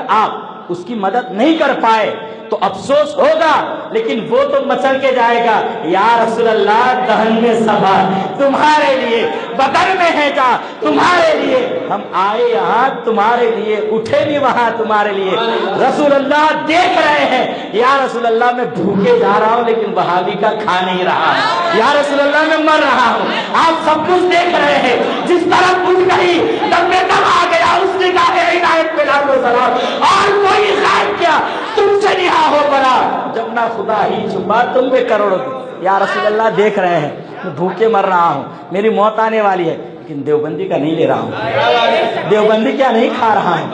آپ اس کی مدد نہیں کر پائے تو افسوس ہوگا، لیکن وہ تو مچل کے جائے گا، یا رسول اللہ دہن میں سبا تمہارے لیے، بدن میں ہے جا تمہارے لیے، ہم آئے یہاں تمہارے لیے، اٹھے بھی وہاں تمہارے لیے۔ رسول اللہ دیکھ رہے ہیں، یا رسول اللہ میں بھوکے جا رہا ہوں لیکن وہابی کا کھا نہیں رہا، یا رسول اللہ میں مر رہا ہوں، آپ سب کچھ دیکھ رہے ہیں، جس طرف اٹھ گئی دم میں دم آ گیا، اس نے کہا عنایت پہ لاکھوں سلام، اور کوئی غائب کیا تم سے نہا ہو بنا، جب نہ خدا ہی چھپا تم پہ کروڑوں۔ یا رسول اللہ دیکھ رہے ہیں میں بھوکے مر رہا ہوں، میری موت آنے والی ہے، لیکن دیوبندی کا نہیں لے رہا ہوں، دیوبندی کیا نہیں کھا رہا ہوں،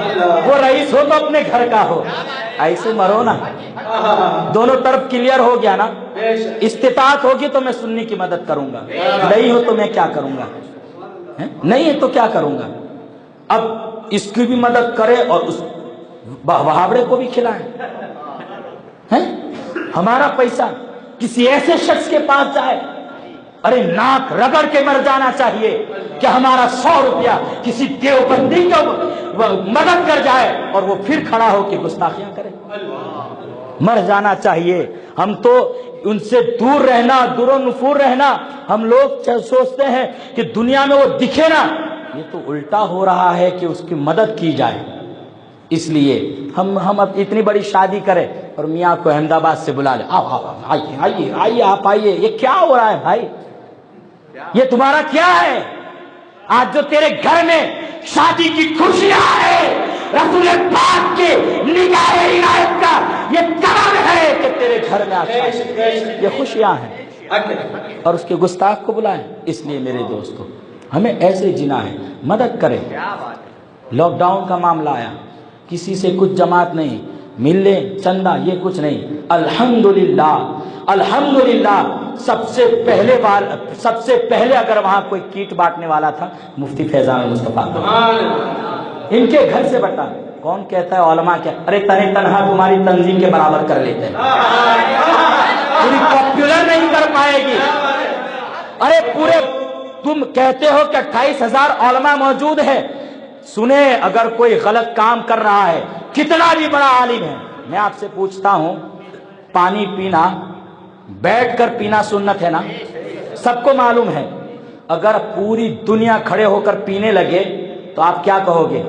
وہ رئیس ہو تو اپنے گھر کا ہو، ایسے مرو نا۔ دونوں طرف کلیئر ہو گیا نا؟ استطاعت ہوگی تو میں سنی کی مدد کروں گا، نہیں ہو تو میں کیا کروں گا؟ نہیں ہے تو کیا کروں گا؟ اب اس کی بھی مدد کرے اور اس وہابڑے کو بھی کھلائیں، ہمارا پیسہ کسی ایسے شخص کے پاس جائے، ارے ناک رگڑ کے مر جانا چاہیے کہ ہمارا 100 روپیہ کسی دیوبندی کو مدد کر جائے اور وہ پھر کھڑا ہو کے گستاخیاں کرے، مر جانا چاہیے۔ ہم تو ان سے دور رہنا، دور و نفور رہنا، ہم لوگ سوچتے ہیں کہ دنیا میں وہ دکھے نا، یہ تو الٹا ہو رہا ہے کہ اس کی مدد کی جائے۔ اس لیے ہم اب اتنی بڑی شادی کریں اور میاں کو احمد آباد سے بلا لیں، آئیے آپ آئیے، یہ کیا ہو رہا ہے بھائی؟ یہ تمہارا کیا ہے؟ آج جو تیرے گھر میں شادی کی خوشیاں ہیں، رسول پاک کے نگاہ عنایت کا یہ کرم ہے کہ تیرے گھر میں آج یہ خوشیاں ہیں، اور اس کے گستاخ کو بلائیں۔ اس لیے میرے دوستو ہمیں ایسے جینا ہے، مدد کریں۔ لاک ڈاؤن کا معاملہ آیا، کسی سے کچھ جماعت نہیں، مل لیں چندہ، یہ کچھ نہیں۔ الحمدللہ الحمدللہ سب سے پہلے اگر وہاں کوئی کیٹ بانٹنے والا تھا مفتی فیضان مصطفیٰ، ان کے گھر سے بٹا۔ کون کہتا ہے علماء کیا، ارے تنہا تمہاری تنظیم کے برابر کر لیتے ہیں، پوری پاپولر نہیں کر پائے گی۔ ارے پورے تم کہتے ہو کہ 28,000 علماء موجود ہے، سنیں اگر کوئی غلط کام کر رہا ہے، کتنا بھی بڑا عالم ہے، میں آپ سے پوچھتا ہوں، پانی پینا بیٹھ کر پینا سنت ہے نا، سب کو معلوم ہے۔ اگر پوری دنیا کھڑے ہو کر پینے لگے تو آپ کیا کہو گے؟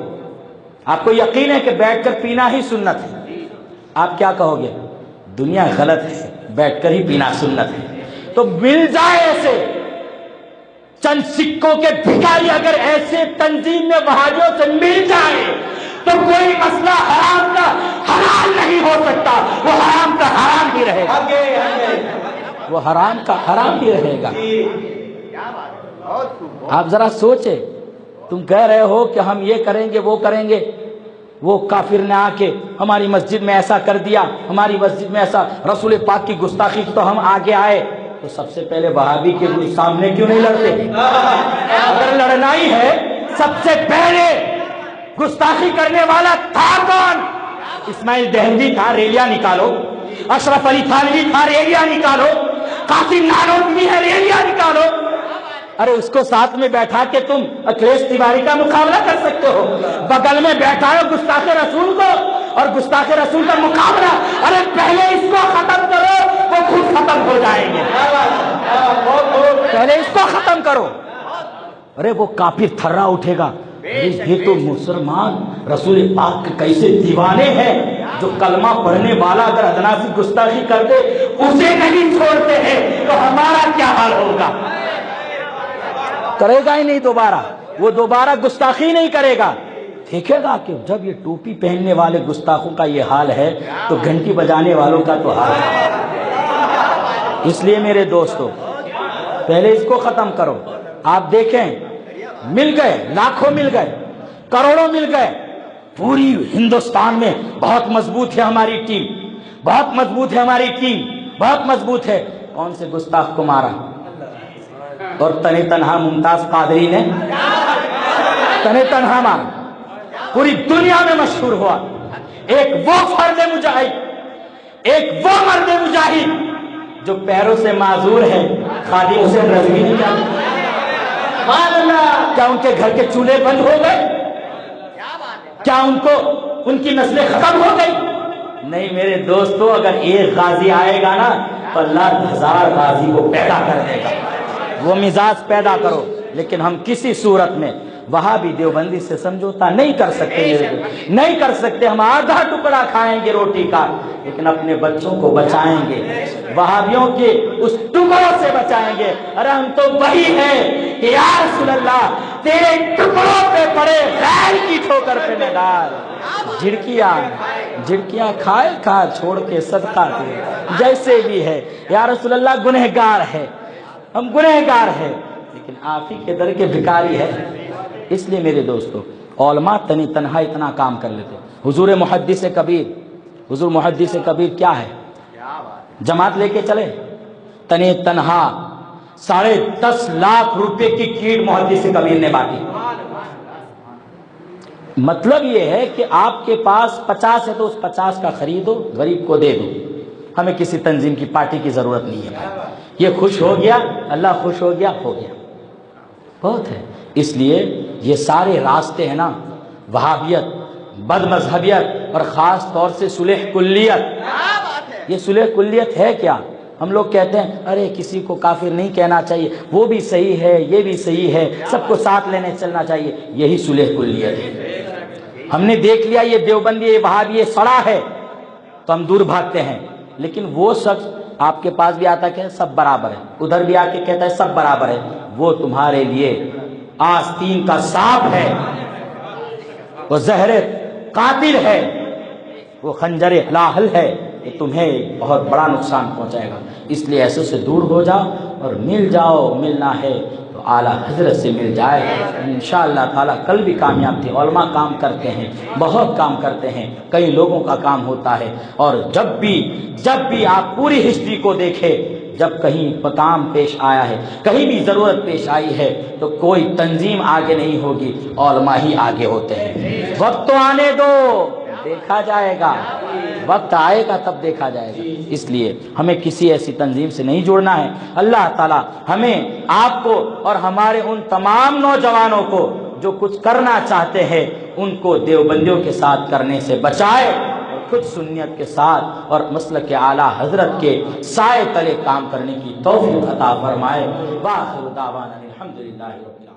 آپ کو یقین ہے کہ بیٹھ کر پینا ہی سنت ہے، آپ کیا کہو گے؟ دنیا غلط ہے، بیٹھ کر ہی پینا سنت ہے۔ تو مل جائے ایسے چند سکوں کے بھکاری اگر ایسے تنظیم میں وہابیوں سے مل جائے تو کوئی مسئلہ حرام کا حلال نہیں ہو سکتا، وہ حرام کا حرام ہی رہے گا۔ وہ حرام کا حرام ہی رہے گا۔ آپ ذرا سوچیں، تم کہہ رہے ہو کہ ہم یہ کریں گے وہ کریں گے، وہ کافر نے آ کے ہماری مسجد میں ایسا کر دیا، ہماری مسجد میں ایسا، رسول پاک کی گستاخی کی تو ہم آگے آئے، تو سب سے پہلے وہابی کے سامنے کیوں نہیں لڑتے؟ اگر لڑنا ہی ہے سب سے پہلے گستاخی کرنے والا تھا کون؟ اسماعیل دہلوی تھا، ریلیاں نکالو، اشرف علی تھانوی تھا، ریلیاں نکالو، قاسم نانوتوی ہے، ریلیاں نکالو۔ ارے اس کو ساتھ میں بیٹھا کے تم اکھلیش تیواری کا مقابلہ کر سکتے ہو، بغل میں بیٹھا ہے گستاخ رسول کو اور گستاخ رسول کا مقابلہ، ارے پہلے اس کو ختم کرو، وہ خود ختم ہو جائیں گے، پہلے اس کو ختم کرو۔ ارے وہ کافر تھرا اٹھے گا، یہ تو مسلمان رسول پاک کے کیسے دیوانے ہیں، جو کلمہ پڑھنے والا اگر ادنا سی گستاخی کرتے اسے نہیں چھوڑتے ہیں تو ہمارا کیا حال ہوگا؟ کرے گا ہی نہیں دوبارہ، وہ دوبارہ گستاخی نہیں کرے گا۔ دیکھے گا کہ جب یہ ٹوپی پہننے والے گستاخوں کا یہ حال ہے تو گھنٹی بجانے والوں کا تو حال ہے۔ اس لیے میرے دوستو پہلے اس کو ختم کرو۔ آپ دیکھیں مل گئے، لاکھوں مل گئے، کروڑوں مل گئے، پوری ہندوستان میں بہت مضبوط ہے ہماری ٹیم، بہت مضبوط ہے ہماری ٹیم، بہت مضبوط ہے۔ کون سے گستاخ کو مارا؟ اور تنے تنہا ممتاز قادری نے تنے تنہا مارا، پوری دنیا میں مشہور ہوا۔ ایک وہ فرد مجاہد، ایک وہ مرد مجاہد جو پیروں سے معذور ہے، خادم حسین رضوی نے کیا ان کے گھر کے چولہے بند ہو گئے؟ کیا ان کو ان کی نسلیں ختم ہو گئی؟ نہیں میرے دوستو، اگر ایک غازی آئے گا نا تو اللہ 1000 غازی کو پیدا کر دے گا۔ وہ مزاج پیدا کرو، لیکن ہم کسی صورت میں وہابی دیوبندی سے سمجھوتا نہیں کر سکتے، نہیں کر سکتے۔ ہم آدھا ٹکڑا کھائیں گے روٹی کا، لیکن اپنے بچوں کو بچائیں گے، وہابیوں کے اس ٹکڑوں سے بچائیں گے۔ ارے ہم تو وہی ہیں کہ یا رسول اللہ تیرے ٹکڑوں پہ پڑے غیر کی ٹھوکر پہ نہ ڈال، جھڑکیاں کھائے کھا چھوڑ کے صدقہ دے، جیسے بھی ہے یا رسول اللہ گنہگار ہے، ہم گنہگار ہیں، لیکن آپ ہی کے در کے بھکاری ہے۔ اس لیے میرے دوستو علماء تنی تنہا اتنا کام کر لیتے۔ حضور محدث کبیر کیا ہے؟ جماعت لے کے چلے، تنی تنہا 10.5 لاکھ روپے کی کیٹ محدث کبیر نے بانٹی۔ مطلب یہ ہے کہ آپ کے پاس 50 ہے تو اس 50 کا خریدو، غریب کو دے دو، ہمیں کسی تنظیم کی پارٹی کی ضرورت نہیں ہے۔ یہ خوش ہو گیا، اللہ خوش ہو گیا، ہو گیا، بہت ہے۔ اس لیے یہ سارے راستے ہیں نا، وہابیت، بد مذہبیت اور خاص طور سے صلح کلیت۔ یہ صلح کلیت ہے کیا؟ ہم لوگ کہتے ہیں ارے کسی کو کافر نہیں کہنا چاہیے، وہ بھی صحیح ہے، یہ بھی صحیح ہے، سب کو ساتھ لینے چلنا چاہیے، یہی صلح کلیت ہے۔ ہم نے دیکھ لیا یہ دیوبندی، یہ وہابی، یہ سڑا ہے تو ہم دور بھاگتے ہیں، لیکن وہ شخص آپ کے پاس بھی آتا کہ سب برابر ہے، ادھر بھی آ کے کہتا ہے سب برابر ہے، وہ تمہارے لیے آستین کا سانپ ہے، وہ زہر قاتل ہے، وہ خنجر لاحل ہے، یہ تمہیں بہت بڑا نقصان پہنچائے گا۔ اس لیے ایسے سے دور ہو جاؤ اور مل جاؤ، ملنا ہے تو اعلیٰ حضرت سے مل جائے انشاءاللہ تعالیٰ۔ کل بھی کامیاب تھے، علماء کام کرتے ہیں، بہت کام کرتے ہیں، کئی لوگوں کا کام ہوتا ہے، اور جب بھی آپ پوری ہسٹری کو دیکھیں، جب کہیں کام پیش آیا ہے، کہیں بھی ضرورت پیش آئی ہے تو کوئی تنظیم آگے نہیں ہوگی، علماء ہی آگے ہوتے ہیں۔ وقت تو آنے دو، دیکھا جائے گا، وقت آئے گا تب دیکھا جائے گا۔ اس لیے ہمیں کسی ایسی تنظیم سے نہیں جڑنا ہے۔ اللہ تعالیٰ ہمیں، آپ کو اور ہمارے ان تمام نوجوانوں کو جو کچھ کرنا چاہتے ہیں ان کو دیوبندیوں کے ساتھ کرنے سے بچائے، خود سنیت کے ساتھ اور مسلک اعلیٰ حضرت کے سائے تلے کام کرنے کی توفیق عطا فرمائے۔ وآخر دعوانا الحمدللہ رب العالمین۔